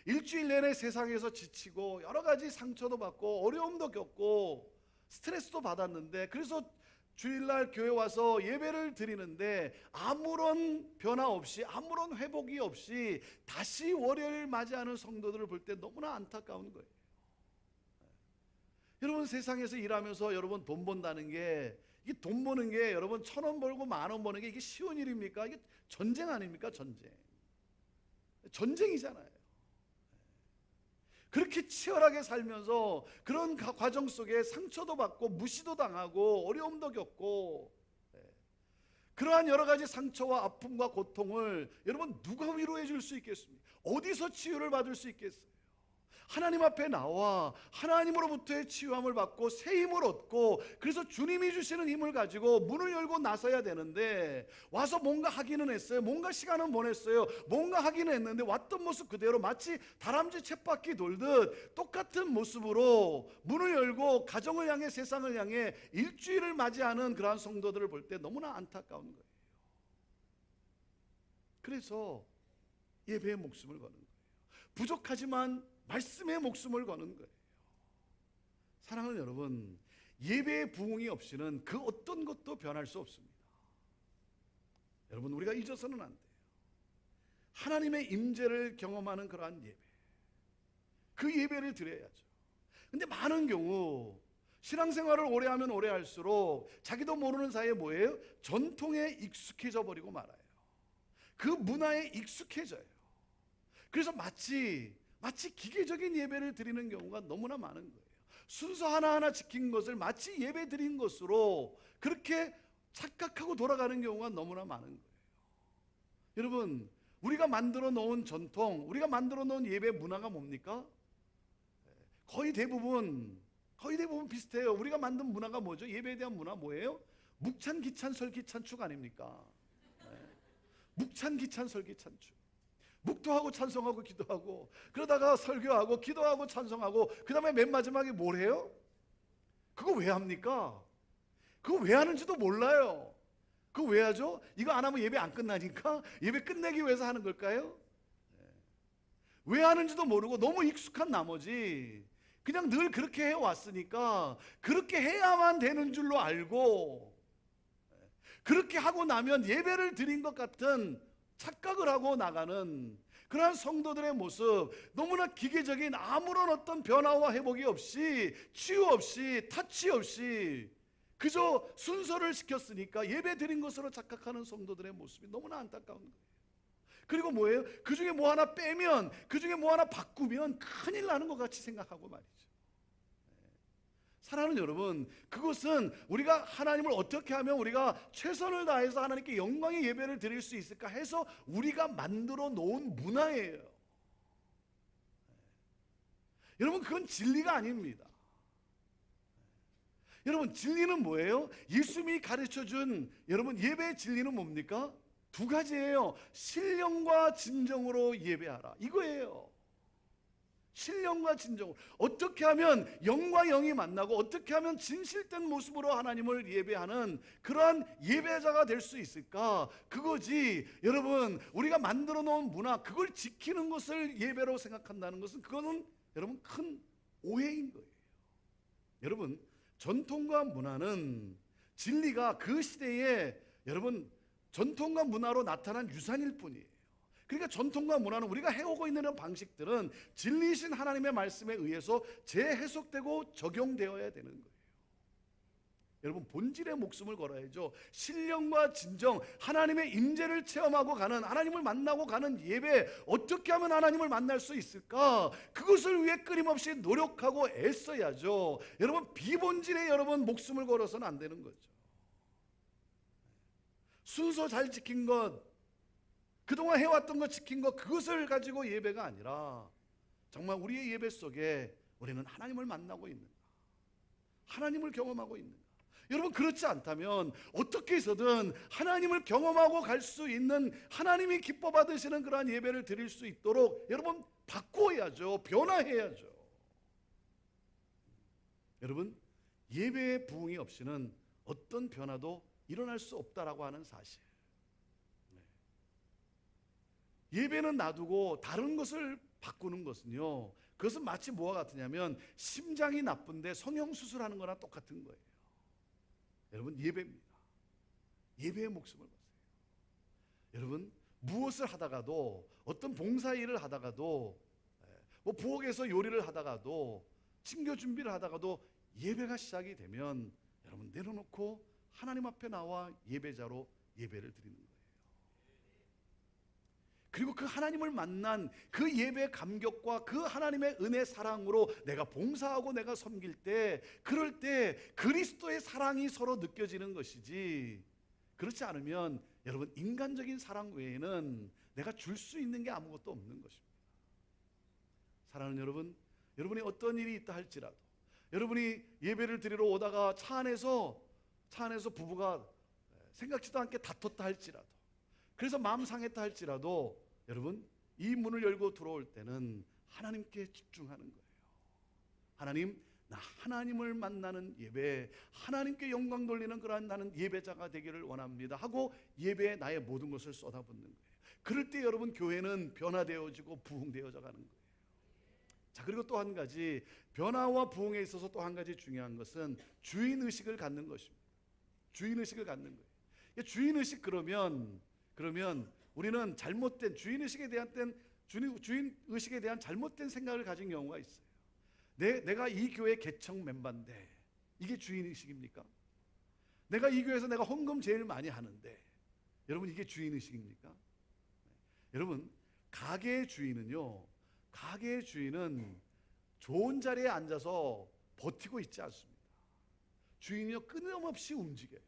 일주일 내내 세상에서 지치고 여러 가지 상처도 받고 어려움도 겪고 스트레스도 받았는데, 그래서 주일날 교회 와서 예배를 드리는데 아무런 변화 없이, 아무런 회복이 없이 다시 월요일 맞이하는 성도들을 볼 때 너무나 안타까운 거예요. 여러분, 세상에서 일하면서 여러분 돈 번다는 게, 이게 돈 버는 게 여러분 1,000원 벌고 10,000원 버는 게 이게 쉬운 일입니까? 이게 전쟁 아닙니까? 전쟁이잖아요. 그렇게 치열하게 살면서 그런 과정 속에 상처도 받고 무시도 당하고 어려움도 겪고, 그러한 여러 가지 상처와 아픔과 고통을 여러분 누가 위로해 줄 수 있겠습니까? 어디서 치유를 받을 수 있겠어요? 하나님 앞에 나와 하나님으로부터의 치유함을 받고 새 힘을 얻고, 그래서 주님이 주시는 힘을 가지고 문을 열고 나서야 되는데, 와서 뭔가 하기는 했어요. 뭔가 시간은 보냈어요. 뭔가 하기는 했는데 왔던 모습 그대로 마치 다람쥐 쳇바퀴 돌듯 똑같은 모습으로 문을 열고 가정을 향해, 세상을 향해 일주일을 맞이하는 그러한 성도들을 볼 때 너무나 안타까운 거예요. 그래서 예배의 목숨을 거는 거예요. 부족하지만 말씀의 목숨을 거는 거예요. 사랑하는 여러분, 예배의 부흥이 없이는 그 어떤 것도 변할 수 없습니다. 여러분, 우리가 잊어서는 안 돼요. 하나님의 임재를 경험하는 그러한 예배, 그 예배를 드려야죠. 근데 많은 경우 신앙생활을 오래 하면 오래 할수록 자기도 모르는 사이에 뭐예요? 전통에 익숙해져 버리고 말아요. 그 문화에 익숙해져요. 그래서 마치 기계적인 예배를 드리는 경우가 너무나 많은 거예요. 순서 하나하나 지킨 것을 마치 예배 드린 것으로 그렇게 착각하고 돌아가는 경우가 너무나 많은 거예요. 여러분, 우리가 만들어 놓은 전통, 우리가 만들어 놓은 예배 문화가 뭡니까? 거의 대부분 비슷해요. 우리가 만든 문화가 뭐죠? 예배에 대한 문화 뭐예요? 묵찬, 기찬, 설기찬축 아닙니까? 묵찬, 기찬, 설기찬축. 묵도하고 찬송하고 기도하고, 그러다가 설교하고 기도하고 찬송하고, 그 다음에 맨 마지막에 뭘 해요? 그거 왜 합니까? 그거 왜 하는지도 몰라요. 그거 왜 하죠? 이거 안 하면 예배 안 끝나니까 예배 끝내기 위해서 하는 걸까요? 왜 하는지도 모르고 너무 익숙한 나머지 그냥 늘 그렇게 해왔으니까 그렇게 해야만 되는 줄로 알고, 그렇게 하고 나면 예배를 드린 것 같은 착각을 하고 나가는 그러한 성도들의 모습, 너무나 기계적인, 아무런 어떤 변화와 회복이 없이, 치유 없이, 터치 없이 그저 순서를 시켰으니까 예배 드린 것으로 착각하는 성도들의 모습이 너무나 안타까운 거예요. 그리고 뭐예요? 그 중에 뭐 하나 빼면, 그 중에 뭐 하나 바꾸면 큰일 나는 것 같이 생각하고 말이죠. 사랑하는 여러분, 그것은 우리가 하나님을 어떻게 하면 우리가 최선을 다해서 하나님께 영광의 예배를 드릴 수 있을까 해서 우리가 만들어 놓은 문화예요. 여러분, 그건 진리가 아닙니다. 여러분, 진리는 뭐예요? 예수님이 가르쳐준 여러분 예배의 진리는 뭡니까? 두 가지예요. 신령과 진정으로 예배하라, 이거예요. 신령과 진정으로. 어떻게 하면 영과 영이 만나고, 어떻게 하면 진실된 모습으로 하나님을 예배하는 그러한 예배자가 될 수 있을까? 그거지. 여러분, 우리가 만들어 놓은 문화, 그걸 지키는 것을 예배로 생각한다는 것은, 그거는 여러분 큰 오해인 거예요. 여러분, 전통과 문화는 진리가 그 시대에 여러분 전통과 문화로 나타난 유산일 뿐이에요. 그러니까 전통과 문화는, 우리가 해오고 있는 방식들은 진리이신 하나님의 말씀에 의해서 재해석되고 적용되어야 되는 거예요. 여러분 본질의 목숨을 걸어야죠. 신령과 진정, 하나님의 임재를 체험하고 가는, 하나님을 만나고 가는 예배, 어떻게 하면 하나님을 만날 수 있을까? 그것을 위해 끊임없이 노력하고 애써야죠. 여러분 비본질에 여러분 목숨을 걸어서는 안 되는 거죠. 순서 잘 지킨 것, 그동안 해왔던 것 지킨 것, 그것을 가지고 예배가 아니라 정말 우리의 예배 속에 우리는 하나님을 만나고 있는가, 하나님을 경험하고 있는가. 여러분 그렇지 않다면 어떻게 해서든 하나님을 경험하고 갈 수 있는, 하나님이 기뻐 받으시는 그러한 예배를 드릴 수 있도록 여러분 바꾸어야죠. 변화해야죠. 여러분 예배의 부흥이 없이는 어떤 변화도 일어날 수 없다라고 하는 사실. 예배는 놔두고 다른 것을 바꾸는 것은요, 그것은 마치 뭐와 같으냐면 심장이 나쁜데 성형수술하는 거랑 똑같은 거예요. 여러분 예배입니다. 예배의 목숨을 거세요. 여러분 무엇을 하다가도, 어떤 봉사 일을 하다가도, 뭐 부엌에서 요리를 하다가도, 친교 준비를 하다가도 예배가 시작이 되면 여러분 내려놓고 하나님 앞에 나와 예배자로 예배를 드리는 거예요. 그리고 그 하나님을 만난 그 예배의 감격과 그 하나님의 은혜 사랑으로 내가 봉사하고 내가 섬길 때, 그럴 때 그리스도의 사랑이 서로 느껴지는 것이지, 그렇지 않으면 여러분 인간적인 사랑 외에는 내가 줄 수 있는 게 아무것도 없는 것입니다. 사랑하는 여러분, 여러분이 어떤 일이 있다 할지라도, 여러분이 예배를 드리러 오다가 차 안에서 부부가 생각지도 않게 다퉜다 할지라도, 그래서 마음 상했다 할지라도 여러분 이 문을 열고 들어올 때는 하나님께 집중하는 거예요. 하나님, 나 하나님을 만나는 예배, 하나님께 영광 돌리는 그러한 나는 예배자가 되기를 원합니다 하고 예배에 나의 모든 것을 쏟아붓는 거예요. 그럴 때 여러분 교회는 변화되어지고 부흥되어져 가는 거예요. 자, 그리고 또 한 가지, 변화와 부흥에 있어서 또 한 가지 중요한 것은 주인의식을 갖는 것입니다. 주인의식을 갖는 거예요. 주인의식 그러면 우리는 잘못된 주인의식에 대한 잘못된 생각을 가진 경우가 있어요. 내가 이 교회 개척 멤버인데 이게 주인의식입니까? 내가 이 교회에서 내가 헌금 제일 많이 하는데 여러분 이게 주인의식입니까? 여러분 가게의 주인은 좋은 자리에 앉아서 버티고 있지 않습니다. 주인이요 끊임없이 움직여요.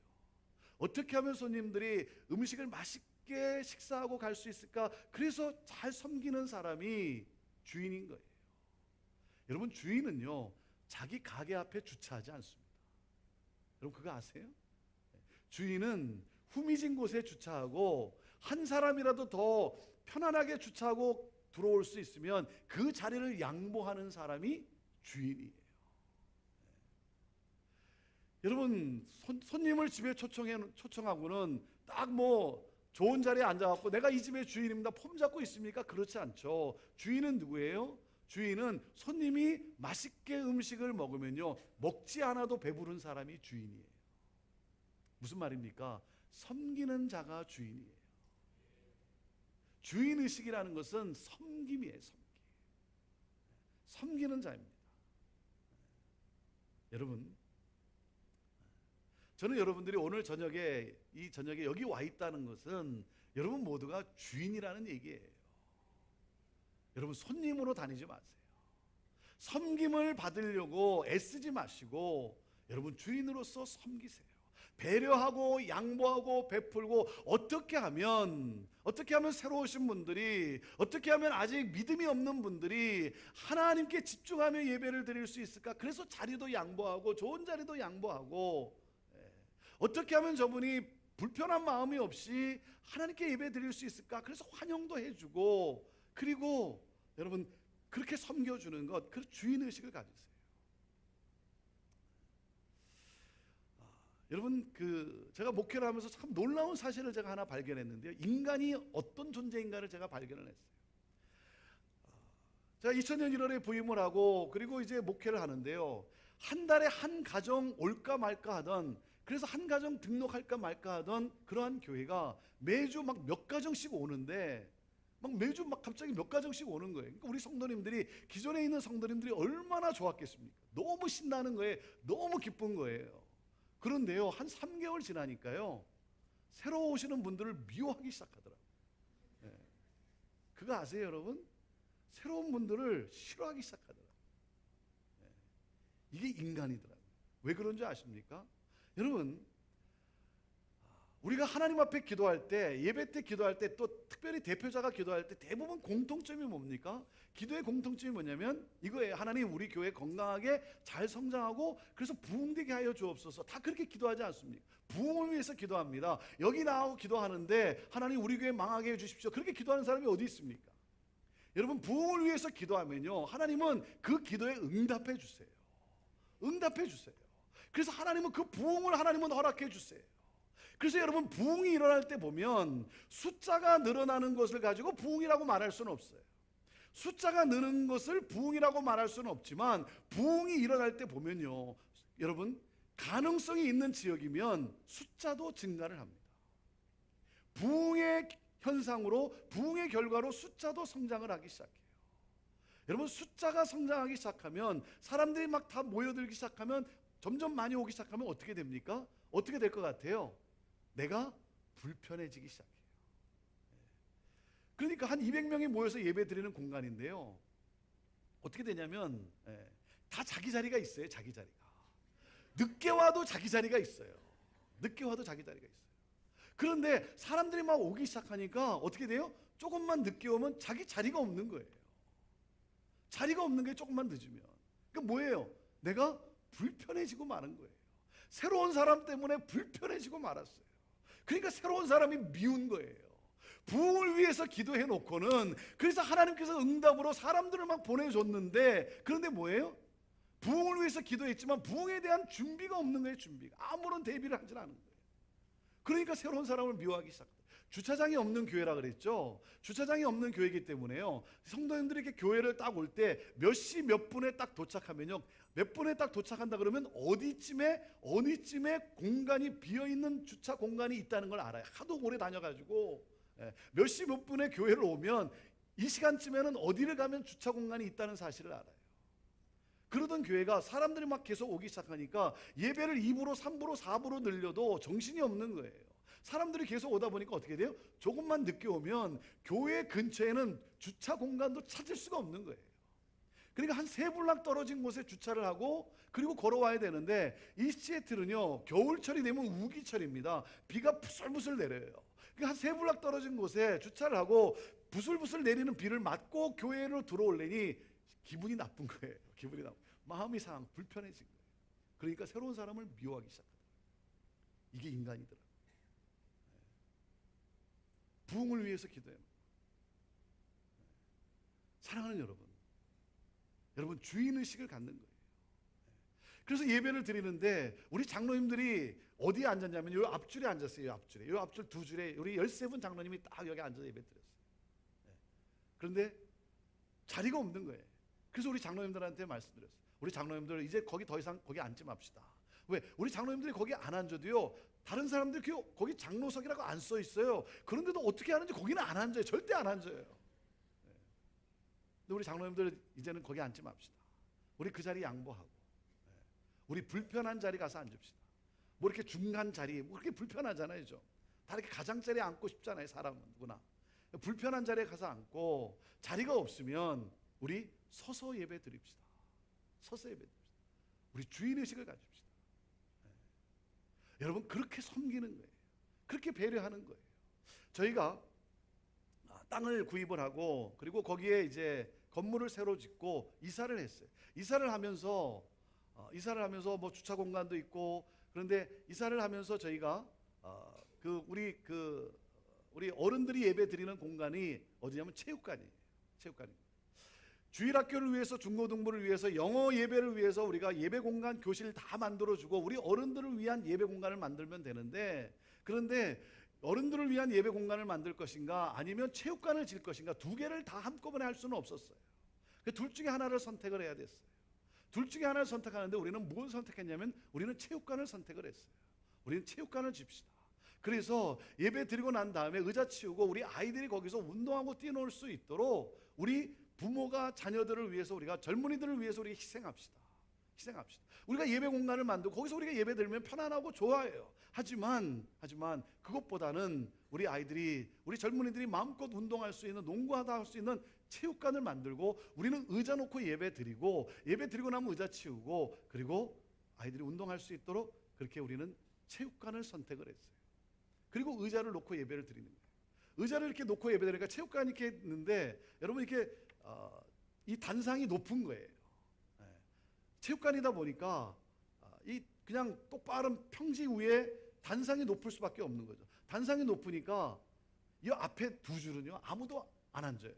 어떻게 하면 손님들이 음식을 맛있게 식사하고 갈 수 있을까? 그래서 잘 섬기는 사람이 주인인 거예요. 여러분 주인은요 자기 가게 앞에 주차하지 않습니다. 여러분 그거 아세요? 주인은 후미진 곳에 주차하고 한 사람이라도 더 편안하게 주차하고 들어올 수 있으면 그 자리를 양보하는 사람이 주인이에요. 여러분 손님을 집에 초청하고는 딱 뭐 좋은 자리에 앉아갖고 내가 이 집의 주인입니다 폼 잡고 있습니까? 그렇지 않죠. 주인은 누구예요? 주인은 손님이 맛있게 음식을 먹으면요 먹지 않아도 배부른 사람이 주인이에요. 무슨 말입니까? 섬기는 자가 주인이에요. 주인의식이라는 것은 섬김이에요. 섬기는 자입니다. 여러분 저는 여러분들이 오늘 저녁에 여기 와 있다는 것은 여러분 모두가 주인이라는 얘기예요. 여러분 손님으로 다니지 마세요. 섬김을 받으려고 애쓰지 마시고 여러분 주인으로서 섬기세요. 배려하고 양보하고 베풀고 어떻게 하면 새로 오신 분들이, 어떻게 하면 아직 믿음이 없는 분들이 하나님께 집중하며 예배를 드릴 수 있을까? 그래서 자리도 양보하고 좋은 자리도 양보하고, 어떻게 하면 저분이 불편한 마음이 없이 하나님께 예배 드릴 수 있을까? 그래서 환영도 해주고, 그리고 여러분 그렇게 섬겨주는 것, 그 주인의식을 가지세요. 여러분 제가 목회를 하면서 참 놀라운 사실을 제가 하나 발견했는데요. 인간이 어떤 존재인가를 제가 발견을 했어요. 제가 2000년 1월에 부임을 하고 그리고 이제 목회를 하는데요. 한 달에 한 가정 올까 말까 하던, 그래서 한 가정 등록할까 말까 하던 그러한 교회가 매주 막 몇 가정씩 오는데 매주 갑자기 몇 가정씩 오는 거예요. 그러니까 우리 성도님들이, 기존에 있는 성도님들이 얼마나 좋았겠습니까? 너무 신나는 거예요. 너무 기쁜 거예요. 그런데요, 한 3개월 지나니까요, 새로 오시는 분들을 미워하기 시작하더라고요. 예. 그거 아세요, 여러분? 새로운 분들을 싫어하기 시작하더라고요. 예. 이게 인간이더라고요. 왜 그런지 아십니까? 여러분, 우리가 하나님 앞에 기도할 때, 예배 때 기도할 때, 또 특별히 대표자가 기도할 때 대부분 공통점이 뭡니까? 기도의 공통점이 뭐냐면 이거예요. 하나님, 우리 교회 건강하게 잘 성장하고 그래서 부흥되게 하여 주옵소서. 다 그렇게 기도하지 않습니까? 부흥을 위해서 기도합니다. 여기 나오고 기도하는데 하나님, 우리 교회 망하게 해주십시오. 그렇게 기도하는 사람이 어디 있습니까? 여러분, 부흥을 위해서 기도하면요, 하나님은 그 기도에 응답해 주세요. 응답해 주세요. 그래서 하나님은 그 부흥을 하나님은 허락해 주세요. 그래서 여러분, 부흥이 일어날 때 보면 숫자가 늘어나는 것을 가지고 부흥이라고 말할 수는 없어요. 숫자가 느는 것을 부흥이라고 말할 수는 없지만 부흥이 일어날 때 보면요, 여러분, 가능성이 있는 지역이면 숫자도 증가를 합니다. 부흥의 현상으로, 부흥의 결과로 숫자도 성장을 하기 시작해요. 여러분, 숫자가 성장하기 시작하면, 사람들이 막 다 모여들기 시작하면, 점점 많이 오기 시작하면 어떻게 됩니까? 어떻게 될 것 같아요? 내가 불편해지기 시작해요. 그러니까 한 200명이 모여서 예배 드리는 공간인데요, 어떻게 되냐면 다 자기 자리가 있어요. 자기 자리가. 늦게 와도 자기 자리가 있어요. 늦게 와도 자기 자리가 있어요. 그런데 사람들이 막 오기 시작하니까 어떻게 돼요? 조금만 늦게 오면 자기 자리가 없는 거예요. 자리가 없는 게 조금만 늦으면. 그러니까 뭐예요? 내가 불편해지고 마는 거예요. 새로운 사람 때문에 불편해지고 말았어요. 그러니까 새로운 사람이 미운 거예요. 부흥을 위해서 기도해 놓고는, 그래서 하나님께서 응답으로 사람들을 막 보내줬는데, 그런데 뭐예요? 부흥을 위해서 기도했지만 부흥에 대한 준비가 없는 거예요. 준비가. 아무런 대비를 하지 않은 거예요. 그러니까 새로운 사람을 미워하기 시작합니다. 주차장이 없는 교회라 그랬죠. 주차장이 없는 교회이기 때문에요, 성도님들이 이렇게 교회를 딱 올 때 몇 시 몇 분에 딱 도착하면요, 몇 분에 딱 도착한다 그러면 어디쯤에 어느쯤에 공간이 비어있는 주차 공간이 있다는 걸 알아요. 하도 오래 다녀가지고 몇 시 몇 분에 교회를 오면 이 시간쯤에는 어디를 가면 주차 공간이 있다는 사실을 알아요. 그러던 교회가 사람들이 막 계속 오기 시작하니까 예배를 2부로 3부로 4부로 늘려도 정신이 없는 거예요. 사람들이 계속 오다 보니까 어떻게 돼요? 조금만 늦게 오면 교회 근처에는 주차 공간도 찾을 수가 없는 거예요. 그러니까 한 3블락 떨어진 곳에 주차를 하고 그리고 걸어와야 되는데, 이 시애틀은요, 겨울철이 되면 우기철입니다. 비가 부슬부슬 내려요. 그러니까 한 3블락 떨어진 곳에 주차를 하고 부슬부슬 내리는 비를 맞고 교회로 들어오려니 기분이 나쁜 거예요. 기분이 나쁜, 마음이 상하고 불편해진 거예요. 그러니까 새로운 사람을 미워하기 시작하더라고요. 이게 인간이더라고요. 부흥을 위해서 기도해요. 사랑하는 여러분, 여러분 주인의식을 갖는 거예요. 그래서 예배를 드리는데 우리 장로님들이 어디에 앉았냐면 요 앞줄에 앉았어요. 요 앞줄에. 요 앞줄 두 줄에 우리 13분 장로님이 딱 여기 앉아서 예배 드렸어요. 그런데 자리가 없는 거예요. 그래서 우리 장로님들한테 말씀드렸어요. 우리 장로님들 이제 거기 더 이상 거기 앉지 맙시다. 왜? 우리 장로님들이 거기 안 앉아도요, 다른 사람들이 거기 장로석이라고 안 써 있어요. 그런데도 어떻게 하는지 거기는 안 앉아요. 절대 안 앉아요. 근데 우리 장로님들 이제는 거기 앉지 맙시다. 우리 그 자리 양보하고 우리 불편한 자리 가서 앉읍시다. 뭐 이렇게 중간 자리 뭐 그렇게 불편하잖아요. 좀 다 이렇게 가장자리에 앉고 싶잖아요. 사람은 누구나. 불편한 자리에 가서 앉고, 자리가 없으면 우리 서서 예배 드립시다. 서서 예배 드립시다. 우리 주인의식을 가집시다. 여러분, 그렇게 섬기는 거예요. 그렇게 배려하는 거예요. 저희가 땅을 구입을 하고 그리고 거기에 이제 건물을 새로 짓고 이사를 했어요. 이사를 하면서 뭐 주차 공간도 있고, 그런데 이사를 하면서 저희가 우리 어른들이 예배 드리는 공간이 어디냐면 체육관이에요. 체육관입니다. 주일학교를 위해서, 중고등부를 위해서, 영어 예배를 위해서 우리가 예배 공간, 교실 다 만들어주고 우리 어른들을 위한 예배 공간을 만들면 되는데, 그런데 어른들을 위한 예배 공간을 만들 것인가 아니면 체육관을 질 것인가, 두 개를 다 한꺼번에 할 수는 없었어요. 그 둘 중에 하나를 선택을 해야 됐어요. 둘 중에 하나를 선택하는데 우리는 뭘 선택했냐면 우리는 체육관을 선택을 했어요. 우리는 체육관을 집시다. 그래서 예배 드리고 난 다음에 의자 치우고 우리 아이들이 거기서 운동하고 뛰놀 수 있도록 우리 부모가 자녀들을 위해서, 우리가 젊은이들을 위해서 우리 희생합시다. 희생합시다. 우리가 예배 공간을 만들고 거기서 우리가 예배 드리면 편안하고 좋아해요. 하지만 그것보다는 우리 아이들이, 우리 젊은이들이 마음껏 운동할 수 있는, 농구하다 할 수 있는 체육관을 만들고, 우리는 의자 놓고 예배 드리고, 예배 드리고 나면 의자 치우고, 그리고 아이들이 운동할 수 있도록 그렇게 우리는 체육관을 선택을 했어요. 그리고 의자를 놓고 예배를 드리는 거예요. 의자를 이렇게 놓고 예배 드리니까 체육관이 이렇게 있는데, 여러분 이렇게 이 단상이 높은 거예요. 체육관이다 보니까 이 그냥 똑바른 평지 위에 단상이 높을 수밖에 없는 거죠. 단상이 높으니까 이 앞에 두 줄은요 아무도 안 앉아요.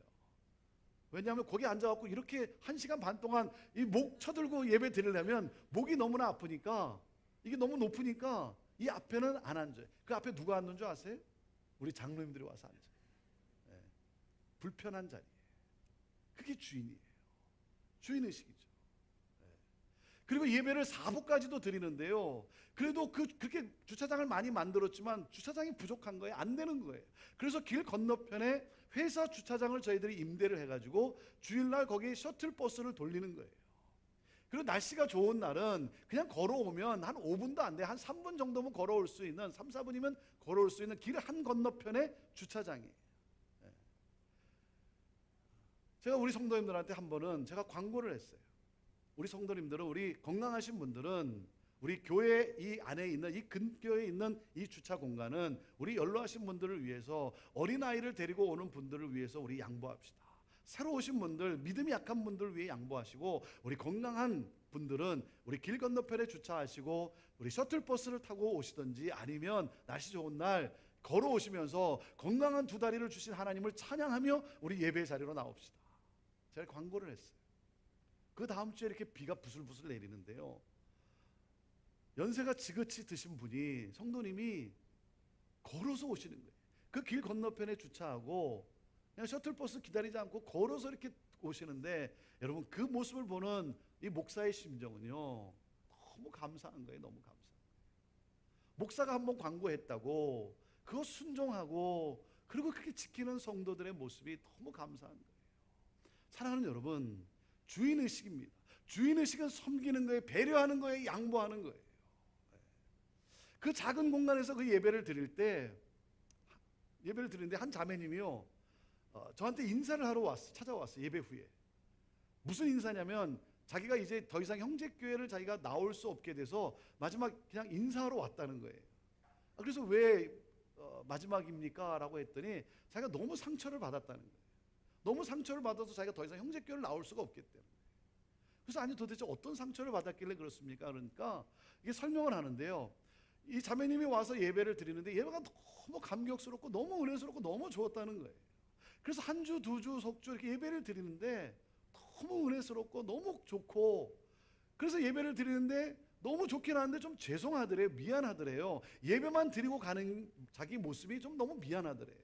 왜냐하면 거기 앉아갖고 이렇게 1시간 반 동안 이 목 쳐들고 예배 드리려면 목이 너무나 아프니까, 이게 너무 높으니까 이 앞에는 안 앉아요. 그 앞에 누가 앉는 줄 아세요? 우리 장로님들이 와서 앉아요. 불편한 자리에. 그게 주인이에요. 주인의식이죠. 그리고 예배를 4부까지도 드리는데요, 그래도 그렇게 주차장을 많이 만들었지만 주차장이 부족한 거예요. 안 되는 거예요. 그래서 길 건너편에 회사 주차장을 저희들이 임대를 해가지고 주일날 거기에 셔틀버스를 돌리는 거예요. 그리고 날씨가 좋은 날은 그냥 걸어오면 한 5분도 안 돼, 한 3분 정도면 걸어올 수 있는, 3, 4분이면 걸어올 수 있는 길 한 건너편에 주차장이에요. 제가 우리 성도님들한테 한 번은 제가 광고를 했어요. 우리 성도님들은, 우리 건강하신 분들은 우리 교회 이 안에 있는, 이 근교에 있는 이 주차 공간은 우리 연로하신 분들을 위해서, 어린아이를 데리고 오는 분들을 위해서 우리 양보합시다. 새로 오신 분들, 믿음이 약한 분들을 위해 양보하시고, 우리 건강한 분들은 우리 길 건너편에 주차하시고 우리 셔틀버스를 타고 오시든지, 아니면 날씨 좋은 날 걸어오시면서 건강한 두 다리를 주신 하나님을 찬양하며 우리 예배 자리로 나옵시다. 제가 광고를 했어요. 그 다음 주에 이렇게 비가 부슬부슬 내리는데요, 연세가 지긋이 드신 분이, 성도님이 걸어서 오시는 거예요. 그 길 건너편에 주차하고 그냥 셔틀버스 기다리지 않고 걸어서 이렇게 오시는데, 여러분 그 모습을 보는 이 목사의 심정은요 너무 감사한 거예요. 너무 감사한 거예요. 목사가 한번 광고했다고 그거 순종하고 그리고 그렇게 지키는 성도들의 모습이 너무 감사한 거예요. 사랑하는 여러분, 주인의식입니다. 주인의식은 섬기는 거예요. 배려하는 거예요. 양보하는 거예요. 그 작은 공간에서 그 예배를 드리는데 한 자매님이요 저한테 인사를 하러 찾아왔어요. 예배 후에. 무슨 인사냐면, 자기가 이제 더 이상 형제교회를 자기가 나올 수 없게 돼서 마지막 그냥 인사하러 왔다는 거예요. 그래서 왜 마지막입니까? 라고 했더니 자기가 너무 상처를 받았다는 거예요. 너무 상처를 받아서 자기가 더 이상 형제교회를 나올 수가 없겠대요. 그래서 아니 도대체 어떤 상처를 받았길래 그렇습니까? 그러니까 이게 설명을 하는데요, 이 자매님이 와서 예배를 드리는데 예배가 너무 감격스럽고 너무 은혜스럽고 너무 좋았다는 거예요. 그래서 한 주, 두 주, 석 주 이렇게 예배를 드리는데 너무 은혜스럽고 너무 좋고, 그래서 예배를 드리는데 너무 좋긴 한데 좀 죄송하더래요. 미안하더래요. 예배만 드리고 가는 자기 모습이 좀 너무 미안하더래요.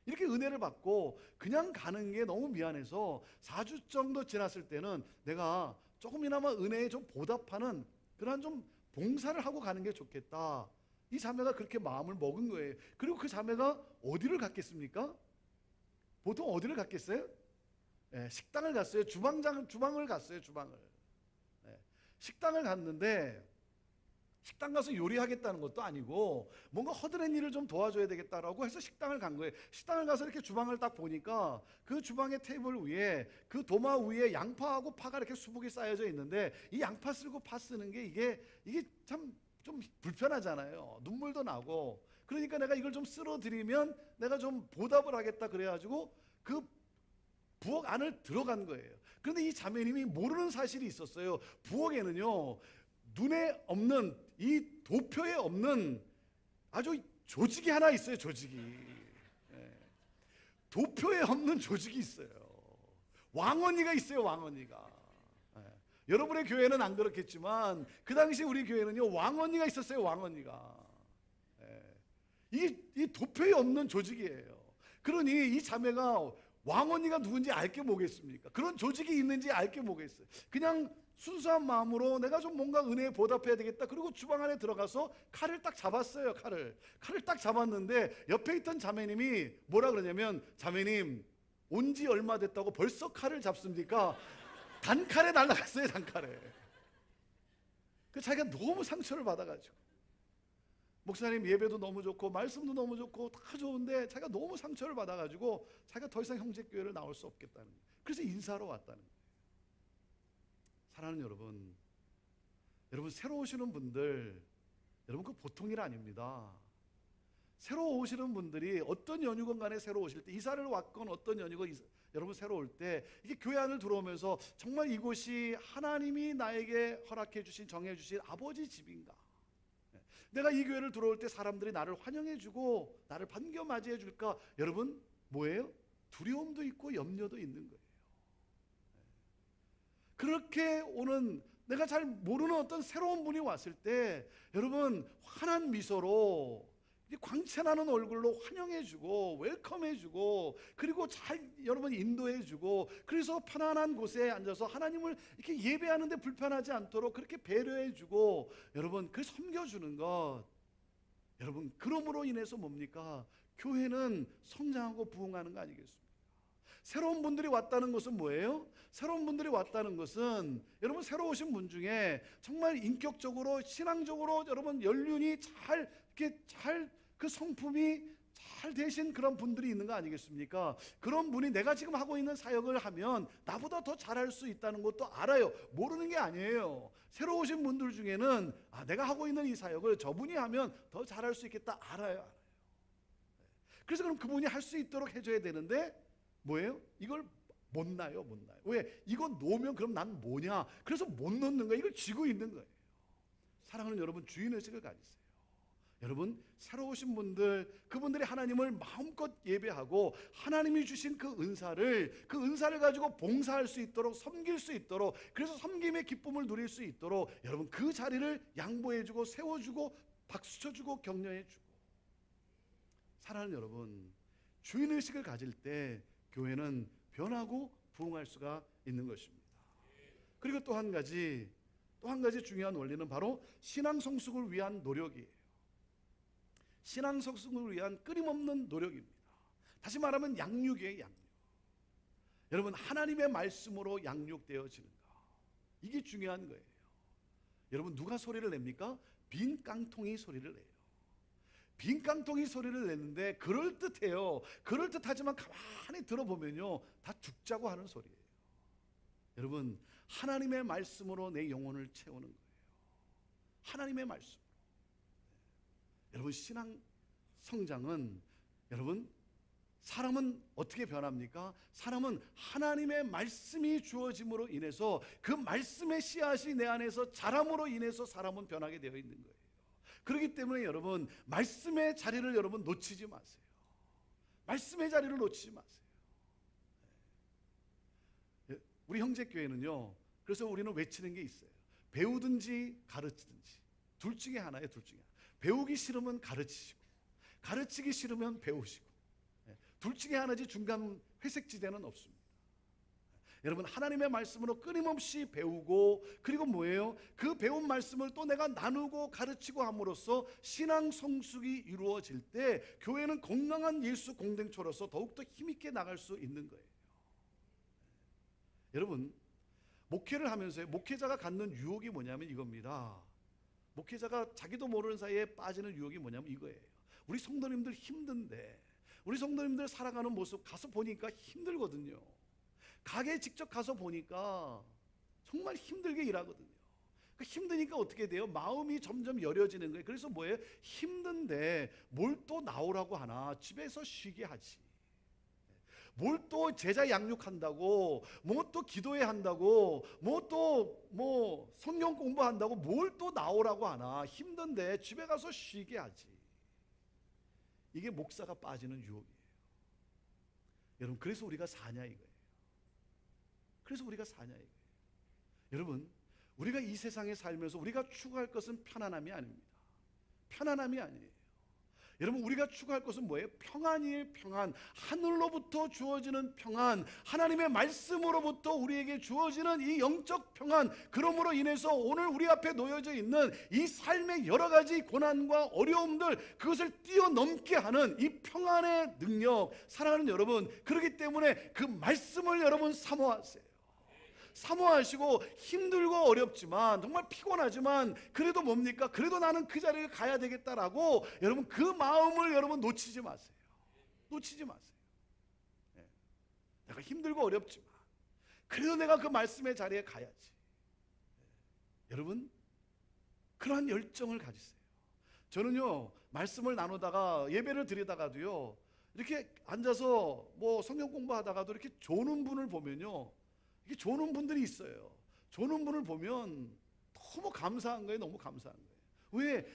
이렇게 은혜를 받고 그냥 가는 게 너무 미안해서 4주 정도 지났을 때는 내가 조금이나마 은혜에 좀 보답하는 그런 좀 봉사를 하고 가는 게 좋겠다. 이 자매가 그렇게 마음을 먹은 거예요. 그리고 그 자매가 어디를 갔겠습니까? 보통 어디를 갔겠어요? 식당을 갔어요. 주방을 갔어요. 주방을. 식당을 갔는데, 식당 가서 요리하겠다는 것도 아니고 뭔가 허드렛 일을 좀 도와줘야 되겠다라고 해서 식당을 간 거예요. 식당을 가서 이렇게 주방을 딱 보니까 그 주방의 테이블 위에, 그 도마 위에 양파하고 파가 이렇게 수북이 쌓여져 있는데, 이 양파 쓰고 파 쓰는 게 이게 참 좀 불편하잖아요. 눈물도 나고. 그러니까 내가 이걸 좀 쓸어드리면 내가 좀 보답을 하겠다 그래가지고 그 부엌 안을 들어간 거예요. 그런데 이 자매님이 모르는 사실이 있었어요. 부엌에는요 눈에 없는, 이 도표에 없는 아주 조직이 하나 있어요. 조직이. 도표에 없는 조직이 있어요. 왕언니가 있어요. 왕언니가. 여러분의 교회는 안 그렇겠지만 그 당시 우리 교회는요 왕언니가 있었어요. 왕언니가. 이 도표에 없는 조직이에요. 그러니 이 자매가 왕언니가 누군지 알게 뭐겠습니까? 그런 조직이 있는지 알게 뭐겠어요? 그냥 순수한 마음으로 내가 좀 뭔가 은혜에 보답해야 되겠다. 그리고 주방 안에 들어가서 칼을 딱 잡았어요. 칼을 딱 잡았는데 옆에 있던 자매님이 뭐라 그러냐면, 자매님 온 지 얼마 됐다고 벌써 칼을 잡습니까? 단칼에 날라갔어요. 단칼에. 그 자기가 너무 상처를 받아가지고 목사님 예배도 너무 좋고 말씀도 너무 좋고 다 좋은데 자기가 너무 상처를 받아가지고 자기가 더 이상 형제교회를 나올 수 없겠다는 거예요. 그래서 인사하러 왔다는 거예요. 사랑하는 여러분, 여러분 새로 오시는 분들, 여러분 그 보통 일 아닙니다. 새로 오시는 분들이 어떤 연유건 간에 새로 오실 때, 이사를 왔건 어떤 연유건 여러분 새로 올 때 이게 교회 안을 들어오면서 정말 이곳이 하나님이 나에게 허락해 주신, 정해 주신 아버지 집인가, 내가 이 교회를 들어올 때 사람들이 나를 환영해 주고 나를 반겨 맞이해 줄까, 여러분 뭐예요? 두려움도 있고 염려도 있는 거예요. 그렇게 오는, 내가 잘 모르는 어떤 새로운 분이 왔을 때 여러분 환한 미소로, 광채나는 얼굴로 환영해주고 웰컴해주고, 그리고 잘 여러분 인도해주고, 그래서 편안한 곳에 앉아서 하나님을 이렇게 예배하는데 불편하지 않도록 그렇게 배려해주고, 여러분 그 섬겨주는 것, 여러분 그럼으로 인해서 뭡니까? 교회는 성장하고 부흥하는 거 아니겠습니까? 새로운 분들이 왔다는 것은 뭐예요? 새로운 분들이 왔다는 것은 여러분 새로 오신 분 중에 정말 인격적으로 신앙적으로 여러분 연륜이 잘 이렇게 그 성품이 잘 되신 그런 분들이 있는 거 아니겠습니까? 그런 분이 내가 지금 하고 있는 사역을 하면 나보다 더 잘할 수 있다는 것도 알아요. 모르는 게 아니에요. 새로 오신 분들 중에는 내가 하고 있는 이 사역을 저분이 하면 더 잘할 수 있겠다, 알아요. 그래서 그럼 그분이 할 수 있도록 해줘야 되는데 뭐예요? 이걸 못 놔요. 왜? 이거 놓으면 그럼 난 뭐냐? 그래서 못 놓는 거예요. 이걸 쥐고 있는 거예요. 사랑하는 여러분, 주인의식을 가지세요. 여러분 새로 오신 분들, 그분들이 하나님을 마음껏 예배하고 하나님이 주신 그 은사를 가지고 봉사할 수 있도록, 섬길 수 있도록, 그래서 섬김의 기쁨을 누릴 수 있도록 여러분 그 자리를 양보해주고 세워주고 박수쳐주고 격려해주고. 사랑하는 여러분, 주인의식을 가질 때 교회는 변하고 부흥할 수가 있는 것입니다. 그리고 또 한 가지 중요한 원리는 바로 신앙 성숙을 위한 노력이에요. 신앙 성숙을 위한 끊임없는 노력입니다. 다시 말하면 양육이에요. 양육. 여러분 하나님의 말씀으로 양육되어지는가, 이게 중요한 거예요. 여러분 누가 소리를 냅니까? 빈 깡통이 소리를 내요. 빈 깡통이 소리를 내는데 그럴듯해요. 그럴듯하지만 가만히 들어보면요 다 죽자고 하는 소리예요. 여러분 하나님의 말씀으로 내 영혼을 채우는 거예요. 하나님의 말씀. 여러분 신앙 성장은, 여러분 사람은 어떻게 변합니까? 사람은 하나님의 말씀이 주어짐으로 인해서, 그 말씀의 씨앗이 내 안에서 자람으로 인해서 사람은 변하게 되어 있는 거예요. 그렇기 때문에 여러분 말씀의 자리를 여러분 놓치지 마세요. 말씀의 자리를 놓치지 마세요. 우리 형제교회는요, 그래서 우리는 외치는 게 있어요. 배우든지 가르치든지 둘 중에 하나예요. 둘 중에 하나. 배우기 싫으면 가르치시고, 가르치기 싫으면 배우시고, 둘 중에 하나지 중간 회색지대는 없습니다. 여러분 하나님의 말씀으로 끊임없이 배우고, 그리고 뭐예요? 그 배운 말씀을 또 내가 나누고 가르치고 함으로써 신앙 성숙이 이루어질 때 교회는 건강한 예수 공동체로서 더욱더 힘있게 나갈 수 있는 거예요. 여러분 목회를 하면서 목회자가 갖는 유혹이 뭐냐면 이겁니다. 목회자가 자기도 모르는 사이에 빠지는 유혹이 뭐냐면 이거예요. 우리 성도님들 힘든데, 우리 성도님들 살아가는 모습 가서 보니까 힘들거든요. 가게에 직접 가서 보니까 정말 힘들게 일하거든요. 힘드니까 어떻게 돼요? 마음이 점점 여려지는 거예요. 그래서 뭐예요? 힘든데 뭘 또 나오라고 하나? 집에서 쉬게 하지. 뭘 또 제자 양육한다고, 뭐 또 기도해야 한다고, 뭐 성경 공부한다고 뭘 또 나오라고 하나? 힘든데 집에 가서 쉬게 하지. 이게 목사가 빠지는 유혹이에요. 여러분 그래서 우리가 사냐 이거예요. 그래서 우리가 사냐 이거예요. 여러분 우리가 이 세상에 살면서 우리가 추구할 것은 편안함이 아닙니다. 편안함이 아니에요. 여러분 우리가 추구할 것은 뭐예요? 평안이에요. 평안. 하늘로부터 주어지는 평안, 하나님의 말씀으로부터 우리에게 주어지는 이 영적 평안, 그러므로 인해서 오늘 우리 앞에 놓여져 있는 이 삶의 여러 가지 고난과 어려움들, 그것을 뛰어넘게 하는 이 평안의 능력. 사랑하는 여러분, 그렇기 때문에 그 말씀을 여러분 사모하세요. 사모하시고 힘들고 어렵지만 정말 피곤하지만 그래도 뭡니까? 그래도 나는 그 자리에 가야 되겠다라고 여러분 그 마음을 여러분 놓치지 마세요. 놓치지 마세요. 예. 내가 힘들고 어렵지만 그래도 내가 그 말씀의 자리에 가야지. 예. 여러분 그러한 열정을 가지세요. 저는요 말씀을 나누다가 예배를 드리다가도요 이렇게 앉아서 뭐 성경 공부하다가도 이렇게 조는 분을 보면요 이렇게 조는 분들이 있어요. 조는 분을 보면 너무 감사한 거예요. 너무 감사한 거예요. 왜?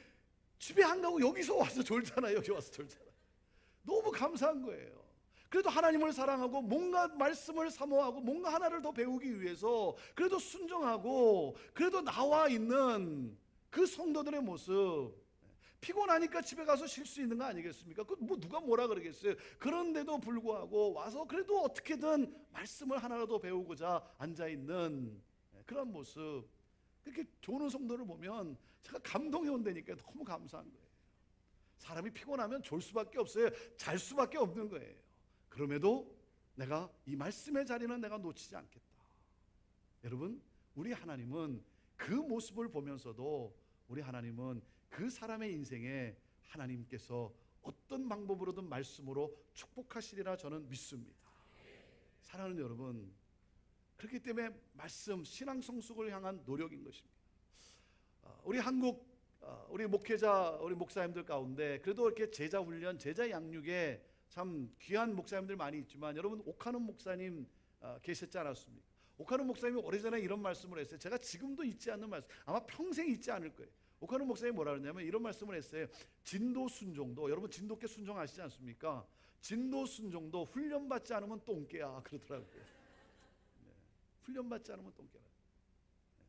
집에 안 가고 여기서 와서 졸잖아요. 여기 와서 졸잖아요. 너무 감사한 거예요. 그래도 하나님을 사랑하고 뭔가 말씀을 사모하고 뭔가 하나를 더 배우기 위해서 그래도 순종하고 그래도 나와 있는 그 성도들의 모습, 피곤하니까 집에 가서 쉴 수 있는 거 아니겠습니까? 그 뭐 누가 뭐라 그러겠어요? 그런데도 불구하고 와서 그래도 어떻게든 말씀을 하나라도 배우고자 앉아 있는 그런 모습, 그렇게 좋은 성도를 보면 제가 감동이 온다니까 너무 감사한 거예요. 사람이 피곤하면 졸 수밖에 없어요. 잘 수밖에 없는 거예요. 그럼에도 내가 이 말씀의 자리는 내가 놓치지 않겠다. 여러분, 우리 하나님은 그 모습을 보면서도 우리 하나님은 그 사람의 인생에 하나님께서 어떤 방법으로든 말씀으로 축복하시리라 저는 믿습니다. 사랑하는 여러분, 그렇기 때문에 말씀, 신앙 성숙을 향한 노력인 것입니다. 우리 한국 우리 목회자, 우리 목사님들 가운데 그래도 이렇게 제자 훈련, 제자 양육에 참 귀한 목사님들 많이 있지만 여러분 옥하는 목사님 계셨지 않았습니까? 옥하는 목사님이 오래전에 이런 말씀을 했어요. 제가 지금도 잊지 않는 말씀, 아마 평생 잊지 않을 거예요. 옥하는 목사님이 뭐라 그러냐면 이런 말씀을 했어요. 진도 순종도, 여러분 진도께 순종하시지 않습니까? 진도 순종도 훈련받지 않으면 똥개야 그러더라고요. 네. 훈련받지 않으면 똥개라. 네.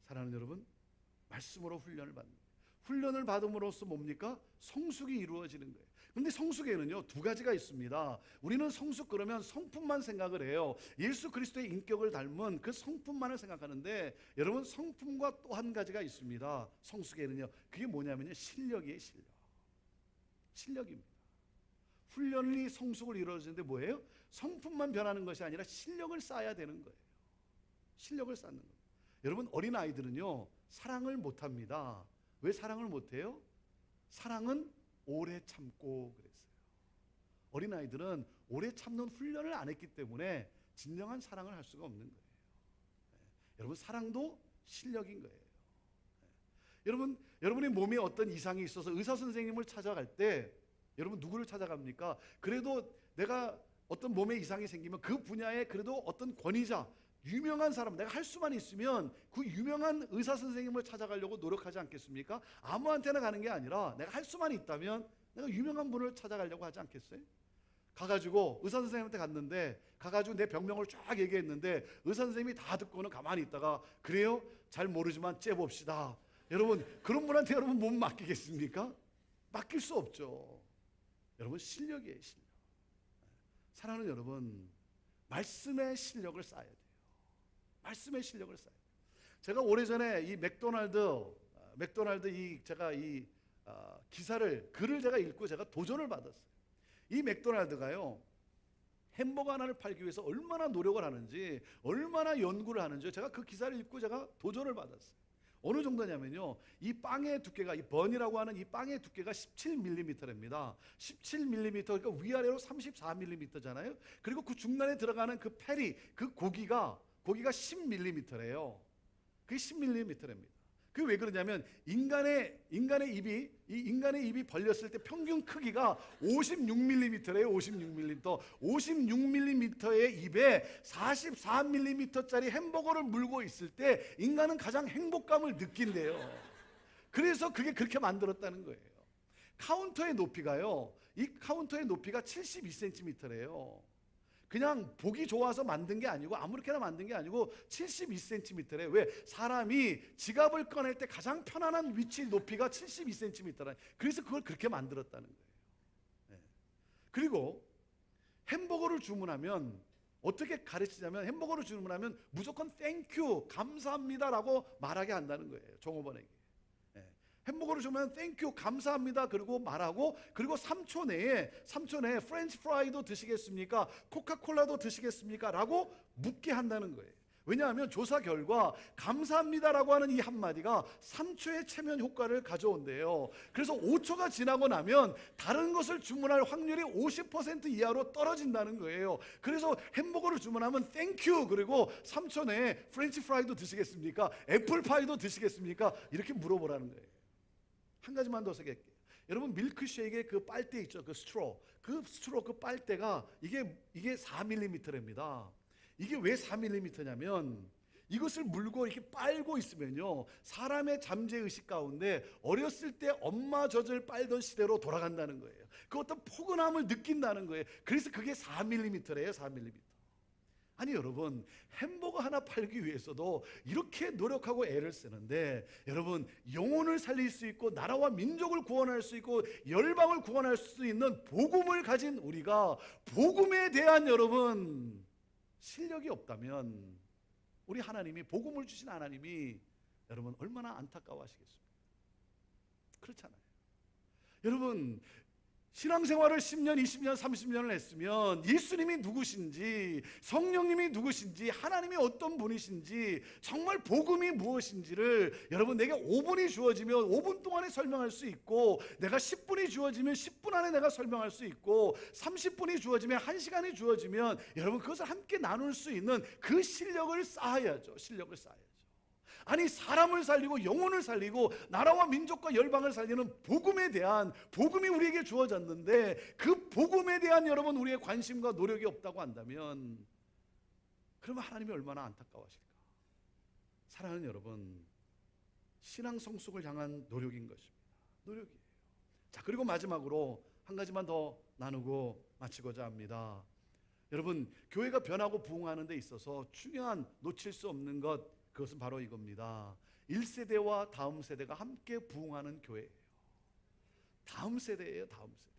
사랑하는 여러분, 말씀으로 훈련을 받는 거예요. 훈련을 받음으로써 뭡니까? 성숙이 이루어지는 거예요. 근데 성숙에는요 두 가지가 있습니다. 우리는 성숙 그러면 성품만 생각을 해요. 예수 그리스도의 인격을 닮은 그 성품만을 생각하는데 여러분 성품과 또 한 가지가 있습니다. 성숙에는요 그게 뭐냐면요 실력이에요. 실력입니다. 훈련이 성숙을 이루어지는데 뭐예요? 성품만 변하는 것이 아니라 실력을 쌓아야 되는 거예요. 실력을 쌓는 거예요. 여러분 어린아이들은요 사랑을 못합니다. 왜 사랑을 못해요? 사랑은 오래 참고 그랬어요. 어린아이들은 오래 참는 훈련을 안 했기 때문에 진정한 사랑을 할 수가 없는 거예요. 여러분 사랑도 실력인 거예요. 여러분의 몸에 어떤 이상이 있어서 의사 선생님을 찾아갈 때 여러분 누구를 찾아갑니까? 그래도 내가 어떤 몸에 이상이 생기면 그 분야에 그래도 어떤 권위자, 유명한 사람, 내가 할 수만 있으면 그 유명한 의사 선생님을 찾아가려고 노력하지 않겠습니까? 아무한테나 가는 게 아니라 내가 할 수만 있다면 내가 유명한 분을 찾아가려고 하지 않겠어요? 가가지고 의사 선생님한테 갔는데 가가지고 내 병명을 쫙 얘기했는데 의사 선생님이 다 듣고는 가만히 있다가 그래요? 잘 모르지만 째봅시다. 여러분 그런 분한테 여러분 몸 맡기겠습니까? 맡길 수 없죠. 여러분 실력이에요. 실력. 사랑하는 여러분, 말씀의 실력을 쌓아야 돼요. 말씀의 실력을 쌓아요. 제가 오래전에 이 맥도날드 제가 글을 제가 읽고 제가 도전을 받았어요. 이 맥도날드가요 햄버거 하나를 팔기 위해서 얼마나 노력을 하는지, 얼마나 연구를 하는지 제가 그 기사를 읽고 제가 도전을 받았어요. 어느 정도냐면요, 이 빵의 두께가, 이 번이라고 하는 이 빵의 두께가 17mm랍니다. 17mm, 그러니까 위아래로 34mm잖아요. 그리고 그 중간에 들어가는 그 패리, 그 고기가 10mm래요. 그게 10mm랍니다. 그게 왜 그러냐면 인간의 입이 벌렸을 때 평균 크기가 56mm래요. 56mm. 56mm의 입에 44mm짜리 햄버거를 물고 있을 때 인간은 가장 행복감을 느낀대요. 그래서 그게 그렇게 만들었다는 거예요. 카운터의 높이가요, 이 카운터의 높이가 72cm래요. 그냥 보기 좋아서 만든 게 아니고 아무렇게나 만든 게 아니고 72cm래. 왜? 사람이 지갑을 꺼낼 때 가장 편안한 위치 높이가 72cm라. 그래서 그걸 그렇게 만들었다는 거예요. 네. 그리고 햄버거를 주문하면 어떻게 가르치냐면 햄버거를 주문하면 무조건 땡큐, 감사합니다라고 말하게 한다는 거예요. 종업원에게. 햄버거를 주면 땡큐 감사합니다 그리고 말하고, 그리고 3초 내에 프렌치 프라이도 드시겠습니까? 코카콜라도 드시겠습니까? 라고 묻게 한다는 거예요. 왜냐하면 조사 결과 감사합니다라고 하는 이 한마디가 3초의 체면 효과를 가져온대요. 그래서 5초가 지나고 나면 다른 것을 주문할 확률이 50% 이하로 떨어진다는 거예요. 그래서 햄버거를 주문하면 땡큐, 그리고 3초 내에 프렌치 프라이도 드시겠습니까? 애플파이도 드시겠습니까? 이렇게 물어보라는 거예요. 한 가지만 더 소개할게요. 여러분, 밀크쉐이크의 그 빨대 있죠? 그 스트로, 그 빨대가 이게 4mm랍니다. 이게 왜 4mm냐면 이것을 물고 이렇게 빨고 있으면요, 사람의 잠재의식 가운데 어렸을 때 엄마 젖을 빨던 시대로 돌아간다는 거예요. 그 어떤 포근함을 느낀다는 거예요. 그래서 그게 4mm래요. 4mm. 아니 여러분, 햄버거 하나 팔기 위해서도 이렇게 노력하고 애를 쓰는데, 여러분, 영혼을 살릴 수 있고 나라와 민족을 구원할 수 있고 열방을 구원할 수 있는 복음을 가진 우리가 복음에 대한 여러분 실력이 없다면, 우리 하나님이, 복음을 주신 하나님이 여러분 얼마나 안타까워하시겠습니까? 그렇잖아요. 여러분, 신앙생활을 10년, 20년, 30년을 했으면 예수님이 누구신지, 성령님이 누구신지, 하나님이 어떤 분이신지, 정말 복음이 무엇인지를 여러분 내게 5분이 주어지면 5분 동안에 설명할 수 있고, 내가 10분이 주어지면 10분 안에 내가 설명할 수 있고, 30분이 주어지면 1시간이 주어지면 여러분 그것을 함께 나눌 수 있는 그 실력을 쌓아야죠. 실력을 쌓아야죠. 아니, 사람을 살리고 영혼을 살리고 나라와 민족과 열방을 살리는 복음에 대한, 복음이 우리에게 주어졌는데 그 복음에 대한 여러분 우리의 관심과 노력이 없다고 한다면, 그러면 하나님이 얼마나 안타까워하실까? 사랑하는 여러분, 신앙 성숙을 향한 노력인 것입니다. 노력이에요. 자, 그리고 마지막으로 한 가지만 더 나누고 마치고자 합니다. 여러분, 교회가 변하고 부흥하는 데 있어서 중요한, 놓칠 수 없는 것, 그것은 바로 이겁니다. 1세대와 다음 세대가 함께 부흥하는 교회예요. 다음 세대예요. 다음 세대.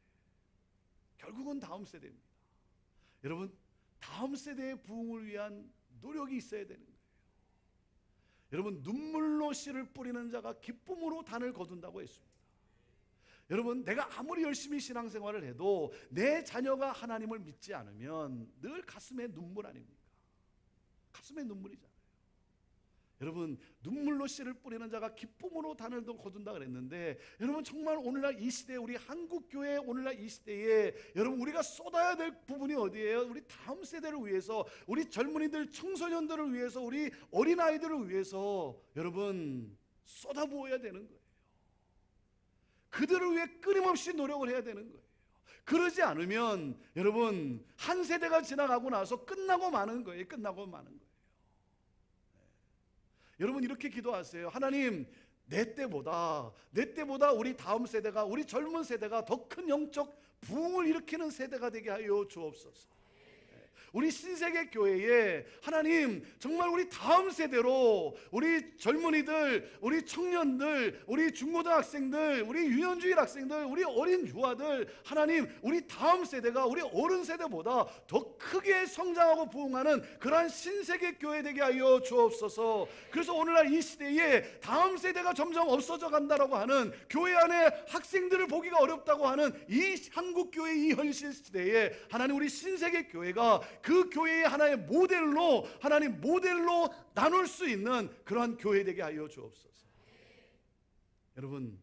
결국은 다음 세대입니다. 여러분, 다음 세대의 부흥을 위한 노력이 있어야 되는 거예요. 여러분, 눈물로 씨를 뿌리는 자가 기쁨으로 단을 거둔다고 했습니다. 여러분, 내가 아무리 열심히 신앙생활을 해도 내 자녀가 하나님을 믿지 않으면 늘 가슴에 눈물 아닙니까? 가슴에 눈물이잖아요. 여러분, 눈물로 씨를 뿌리는 자가 기쁨으로 단을 거둔다 그랬는데, 여러분 정말 오늘날 이 시대에, 우리 한국교회 오늘날 이 시대에 여러분 우리가 쏟아야 될 부분이 어디예요? 우리 다음 세대를 위해서, 우리 젊은이들, 청소년들을 위해서, 우리 어린아이들을 위해서 여러분 쏟아부어야 되는 거예요. 그들을 위해 끊임없이 노력을 해야 되는 거예요. 그러지 않으면 여러분 한 세대가 지나가고 나서 끝나고 마는 거예요. 끝나고 마는 거예요. 여러분, 이렇게 기도하세요. 하나님, 내 때보다 우리 다음 세대가, 우리 젊은 세대가 더 큰 영적 부흥을 일으키는 세대가 되게 하여 주옵소서. 우리 신세계 교회에 하나님 정말 우리 다음 세대로, 우리 젊은이들, 우리 청년들, 우리 중고등학생들, 우리 유년주일 학생들, 우리 어린 유아들, 하나님 우리 다음 세대가 우리 어른 세대보다 더 크게 성장하고 부흥하는 그러한 신세계 교회 되게 하여 주옵소서. 그래서 오늘날 이 시대에 다음 세대가 점점 없어져 간다라고 하는, 교회 안에 학생들을 보기가 어렵다고 하는 이 한국교회 이 현실 시대에 하나님 우리 신세계 교회가 그 교회의 하나의 모델로, 하나님 모델로 나눌 수 있는 그러한 교회 되게 하여 주옵소서. 여러분,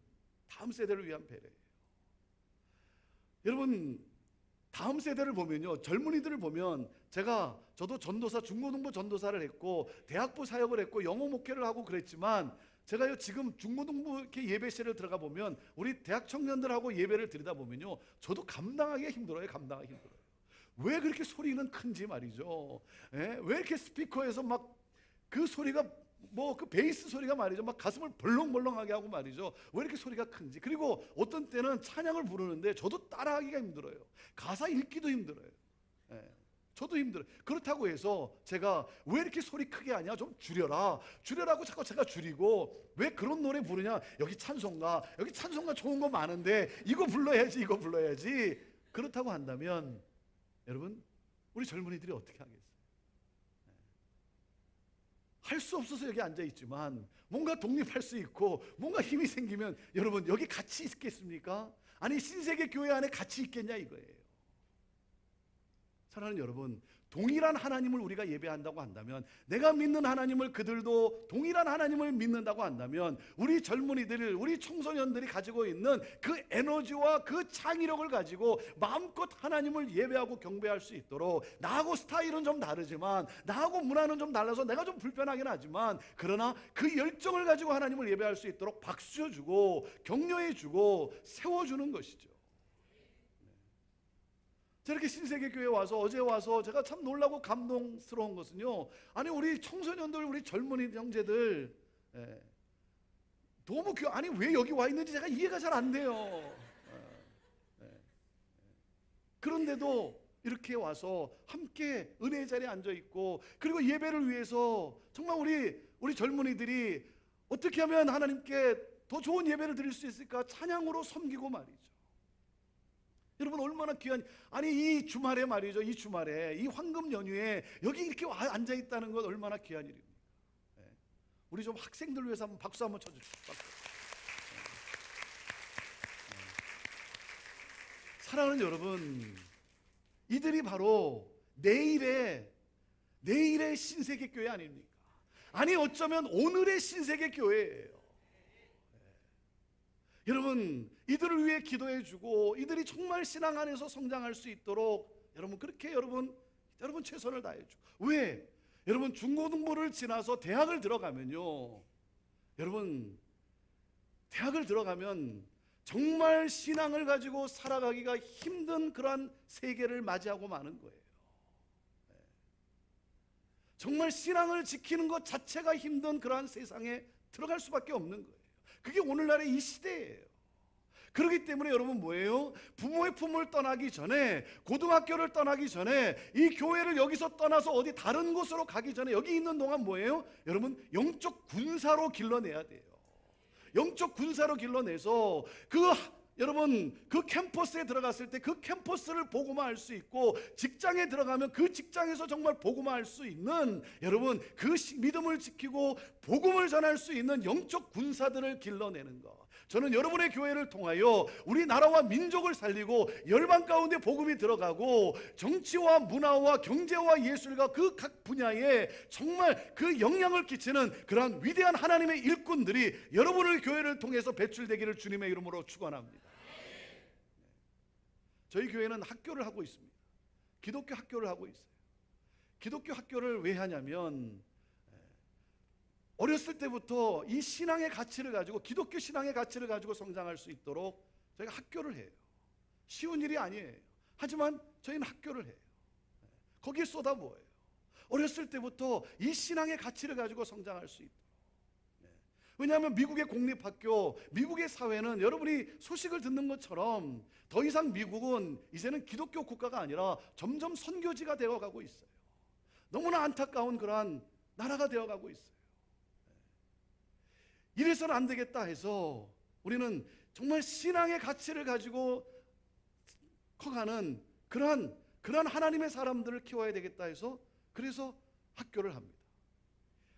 다음 세대를 위한 배려예요. 여러분, 다음 세대를 보면요, 젊은이들을 보면, 저도 전도사, 중고등부 전도사를 했고 대학부 사역을 했고 영어 목회를 하고 그랬지만, 제가요 지금 중고등부 이렇게 예배실을 들어가 보면 우리 대학 청년들하고 예배를 드리다 보면요, 저도 감당하기가 힘들어요. 감당하기 힘들어요. 왜 그렇게 소리는 큰지 말이죠. 왜 이렇게 스피커에서 막 그 소리가, 뭐 그 베이스 소리가 말이죠, 막 가슴을 벌렁벌렁하게 하고 말이죠. 왜 이렇게 소리가 큰지. 그리고 어떤 때는 찬양을 부르는데 저도 따라하기가 힘들어요. 가사 읽기도 힘들어요. 저도 힘들어요. 그렇다고 해서 제가 왜 이렇게 소리 크게 하냐, 좀 줄여라고 자꾸 제가 줄이고, 왜 그런 노래 부르냐, 여기 찬송가 좋은 거 많은데 이거 불러야지. 그렇다고 한다면 여러분, 우리 젊은이들이 어떻게 하겠어요? 할 수 없어서 여기 앉아 있지만 뭔가 독립할 수 있고 뭔가 힘이 생기면 여러분 여기 같이 있겠습니까? 아니, 신세계 교회 안에 같이 있겠냐 이거예요. 사랑하는 여러분, 동일한 하나님을 우리가 예배한다고 한다면, 내가 믿는 하나님을 그들도 동일한 하나님을 믿는다고 한다면, 우리 젊은이들, 우리 청소년들이 가지고 있는 그 에너지와 그 창의력을 가지고 마음껏 하나님을 예배하고 경배할 수 있도록, 나하고 스타일은 좀 다르지만, 나하고 문화는 좀 달라서 내가 좀 불편하긴 하지만, 그러나 그 열정을 가지고 하나님을 예배할 수 있도록 박수해주고 격려해주고 세워주는 것이죠. 저렇게 신세계교회 와서, 어제 와서 제가 참 놀라고 감동스러운 것은요, 아니 우리 청소년들, 우리 젊은이 형제들, 너무 아니 왜 여기 와 있는지 제가 이해가 잘 안 돼요. 그런데도 이렇게 와서 함께 은혜의 자리에 앉아 있고, 그리고 예배를 위해서 정말 우리 젊은이들이 어떻게 하면 하나님께 더 좋은 예배를 드릴 수 있을까 찬양으로 섬기고 말이죠. 여러분 얼마나 귀한, 아니 이 주말에 말이죠, 이 주말에 이 황금 연휴에 여기 이렇게 앉아 있다는 것 얼마나 귀한 일입니까? 우리 좀 학생들 위해서 한번 박수 한번 쳐주십시오. 사랑하는 여러분, 이들이 바로 내일의 신세계 교회 아닙니까? 아니 어쩌면 오늘의 신세계 교회예요. 여러분, 이들을 위해 기도해주고 이들이 정말 신앙 안에서 성장할 수 있도록 여러분 그렇게 여러분 최선을 다해주고. 왜? 여러분 중고등부를 지나서 대학을 들어가면요, 여러분 대학을 들어가면 정말 신앙을 가지고 살아가기가 힘든 그러한 세계를 맞이하고 마는 거예요. 정말 신앙을 지키는 것 자체가 힘든 그러한 세상에 들어갈 수밖에 없는 거예요. 그게 오늘날의 이 시대예요. 그렇기 때문에 여러분 뭐예요? 부모의 품을 떠나기 전에, 고등학교를 떠나기 전에, 이 교회를 여기서 떠나서 어디 다른 곳으로 가기 전에 여기 있는 동안 뭐예요? 여러분 영적 군사로 길러내야 돼요. 영적 군사로 길러내서 여러분 그 캠퍼스에 들어갔을 때 그 캠퍼스를 복음화할 수 있고, 직장에 들어가면 그 직장에서 정말 복음화할 수 있는, 여러분 그 믿음을 지키고 복음을 전할 수 있는 영적 군사들을 길러내는 것. 저는 여러분의 교회를 통하여 우리나라와 민족을 살리고 열방 가운데 복음이 들어가고 정치와 문화와 경제와 예술과 그 각 분야에 정말 그 영향을 끼치는 그러한 위대한 하나님의 일꾼들이 여러분의 교회를 통해서 배출되기를 주님의 이름으로 축원합니다. 저희 교회는 학교를 하고 있습니다. 기독교 학교를 하고 있어요. 기독교 학교를 왜 하냐면, 어렸을 때부터 이 신앙의 가치를 가지고, 기독교 신앙의 가치를 가지고 성장할 수 있도록 저희가 학교를 해요. 쉬운 일이 아니에요. 하지만 저희는 학교를 해요. 거기에 쏟아부어요. 어렸을 때부터 이 신앙의 가치를 가지고 성장할 수 있도록. 왜냐하면 미국의 공립학교, 미국의 사회는 여러분이 소식을 듣는 것처럼 더 이상 미국은 이제는 기독교 국가가 아니라 점점 선교지가 되어가고 있어요. 너무나 안타까운 그러한 나라가 되어가고 있어요. 이래서는 안 되겠다 해서 우리는 정말 신앙의 가치를 가지고 커가는 그러한 하나님의 사람들을 키워야 되겠다 해서, 그래서 학교를 합니다.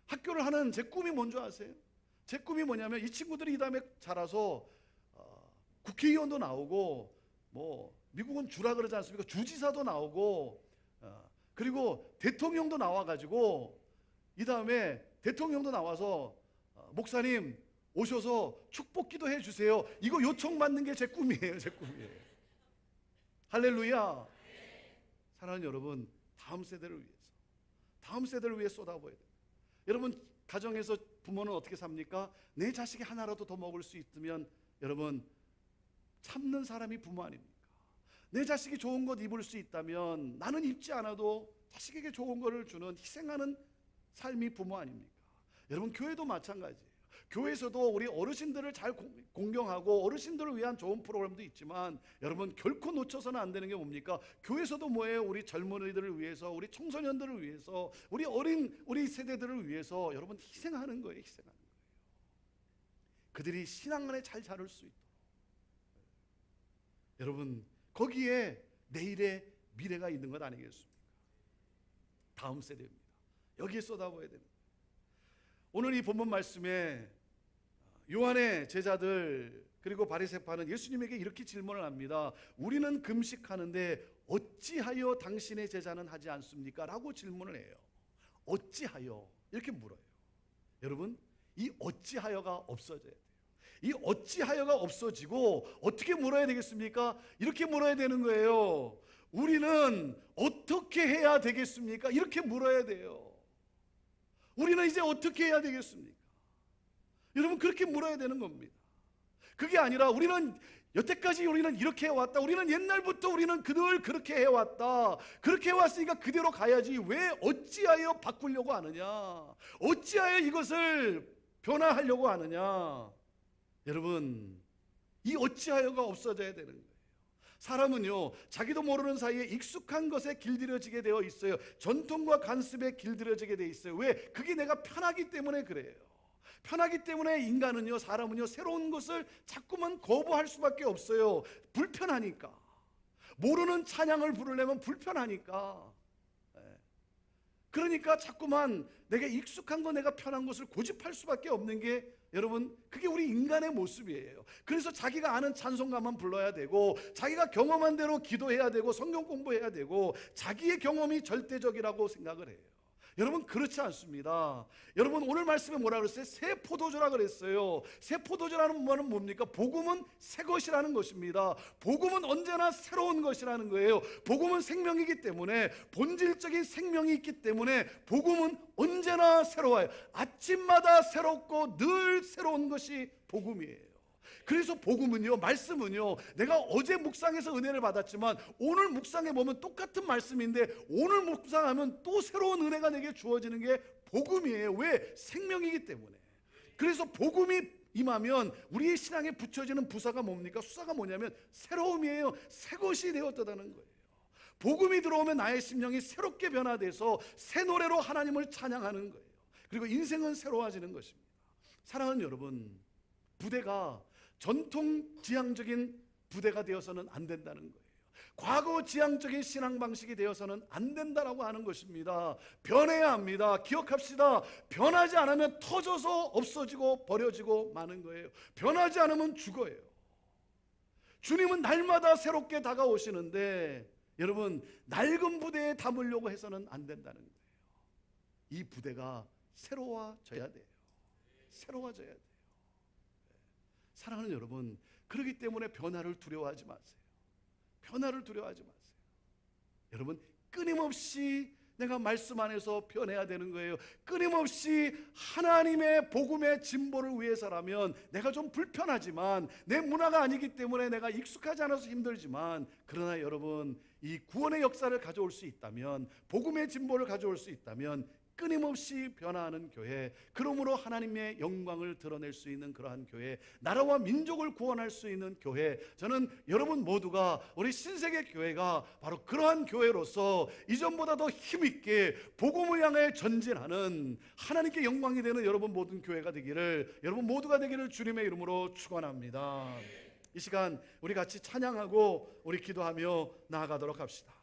학교를 하는 제 꿈이 뭔지 아세요? 제 꿈이 뭐냐면, 이 친구들이 이 다음에 자라서 국회의원도 나오고, 뭐 미국은 주라 그러지 않습니까? 주지사도 나오고, 그리고 대통령도 나와가지고, 이 다음에 대통령도 나와서 목사님 오셔서 축복기도 해주세요, 이거 요청받는 게 제 꿈이에요. 제 꿈이에요. 할렐루야. 사랑하는 여러분, 다음 세대를 위해 쏟아부어야 돼요. 여러분 가정에서 부모는 어떻게 삽니까? 내 자식이 하나라도 더 먹을 수 있으면, 여러분 참는 사람이 부모 아닙니까? 내 자식이 좋은 것 입을 수 있다면 나는 입지 않아도 자식에게 좋은 것을 주는, 희생하는 삶이 부모 아닙니까? 여러분 교회도 마찬가지예요. 교회에서도 우리 어르신들을 잘 공경하고 어르신들을 위한 좋은 프로그램도 있지만, 여러분 결코 놓쳐서는 안 되는 게 뭡니까? 교회에서도 뭐예요? 우리 젊은이들을 위해서, 우리 청소년들을 위해서, 우리 세대들을 위해서 여러분 희생하는 거예요. 희생하는 거예요. 그들이 신앙 안에 잘 자랄 수 있도록. 여러분 거기에 내일의 미래가 있는 것 아니겠습니까? 다음 세대입니다. 여기에 쏟아부어야 되는 거예요. 오늘 이 본문 말씀에 요한의 제자들 그리고 바리새파는 예수님에게 이렇게 질문을 합니다. 우리는 금식하는데 어찌하여 당신의 제자는 하지 않습니까? 라고 질문을 해요. 어찌하여 이렇게 물어요. 여러분, 이 어찌하여가 없어져야 돼요. 이 어찌하여가 없어지고 어떻게 물어야 되겠습니까? 이렇게 물어야 되는 거예요. 우리는 어떻게 해야 되겠습니까? 이렇게 물어야 돼요. 우리는 이제 어떻게 해야 되겠습니까? 여러분, 그렇게 물어야 되는 겁니다. 그게 아니라 우리는 여태까지 우리는 이렇게 해왔다. 우리는 옛날부터 우리는 늘 그렇게 해왔다. 그렇게 해왔으니까 그대로 가야지. 왜 어찌하여 바꾸려고 하느냐? 어찌하여 이것을 변화하려고 하느냐? 여러분, 이 어찌하여가 없어져야 되는 거예요. 사람은요, 자기도 모르는 사이에 익숙한 것에 길들여지게 되어 있어요. 전통과 관습에 길들여지게 되어 있어요. 왜? 그게 내가 편하기 때문에 그래요. 편하기 때문에 인간은요, 사람은요, 새로운 것을 자꾸만 거부할 수밖에 없어요. 불편하니까. 모르는 찬양을 부르려면 불편하니까. 그러니까 자꾸만 내가 익숙한 거, 내가 편한 것을 고집할 수밖에 없는 게, 여러분, 그게 우리 인간의 모습이에요. 그래서 자기가 아는 찬송가만 불러야 되고, 자기가 경험한 대로 기도해야 되고, 성경 공부해야 되고, 자기의 경험이 절대적이라고 생각을 해요. 여러분, 그렇지 않습니다. 여러분, 오늘 말씀에 뭐라 그랬어요? 새 포도주라 그랬어요. 새 포도주라는 말은 뭡니까? 복음은 새 것이라는 것입니다. 복음은 언제나 새로운 것이라는 거예요. 복음은 생명이기 때문에, 본질적인 생명이 있기 때문에 복음은 언제나 새로워요. 아침마다 새롭고 늘 새로운 것이 복음이에요. 그래서 복음은요, 말씀은요, 내가 어제 묵상해서 은혜를 받았지만 오늘 묵상해 보면 똑같은 말씀인데, 오늘 묵상하면 또 새로운 은혜가 내게 주어지는 게 복음이에요. 왜? 생명이기 때문에. 그래서 복음이 임하면 우리의 신앙에 붙여지는 부사가 뭡니까? 수사가 뭐냐면 새로움이에요. 새 것이 되었다는 거예요. 복음이 들어오면 나의 심령이 새롭게 변화돼서 새 노래로 하나님을 찬양하는 거예요. 그리고 인생은 새로워지는 것입니다. 사랑하는 여러분, 부대가 전통 지향적인 부대가 되어서는 안 된다는 거예요. 과거 지향적인 신앙 방식이 되어서는 안 된다라고 하는 것입니다. 변해야 합니다. 기억합시다. 변하지 않으면 터져서 없어지고 버려지고 마는 거예요. 변하지 않으면 죽어요. 주님은 날마다 새롭게 다가오시는데, 여러분, 낡은 부대에 담으려고 해서는 안 된다는 거예요. 이 부대가 새로워져야 돼요. 새로워져야 돼요. 사랑하는 여러분, 그렇기 때문에 변화를 두려워하지 마세요. 변화를 두려워하지 마세요. 여러분, 끊임없이 내가 말씀 안에서 변해야 되는 거예요. 끊임없이 하나님의 복음의 진보를 위해서라면 내가 좀 불편하지만, 내 문화가 아니기 때문에 내가 익숙하지 않아서 힘들지만, 그러나 여러분, 이 구원의 역사를 가져올 수 있다면, 복음의 진보를 가져올 수 있다면 끊임없이 변화하는 교회, 그러므로 하나님의 영광을 드러낼 수 있는 그러한 교회, 나라와 민족을 구원할 수 있는 교회, 저는 여러분 모두가, 우리 신세계 교회가 바로 그러한 교회로서 이전보다 더 힘있게 복음을 향해 전진하는, 하나님께 영광이 되는 여러분 모든 교회가 되기를, 여러분 모두가 되기를 주님의 이름으로 축원합니다. 이 시간 우리 같이 찬양하고 우리 기도하며 나아가도록 합시다.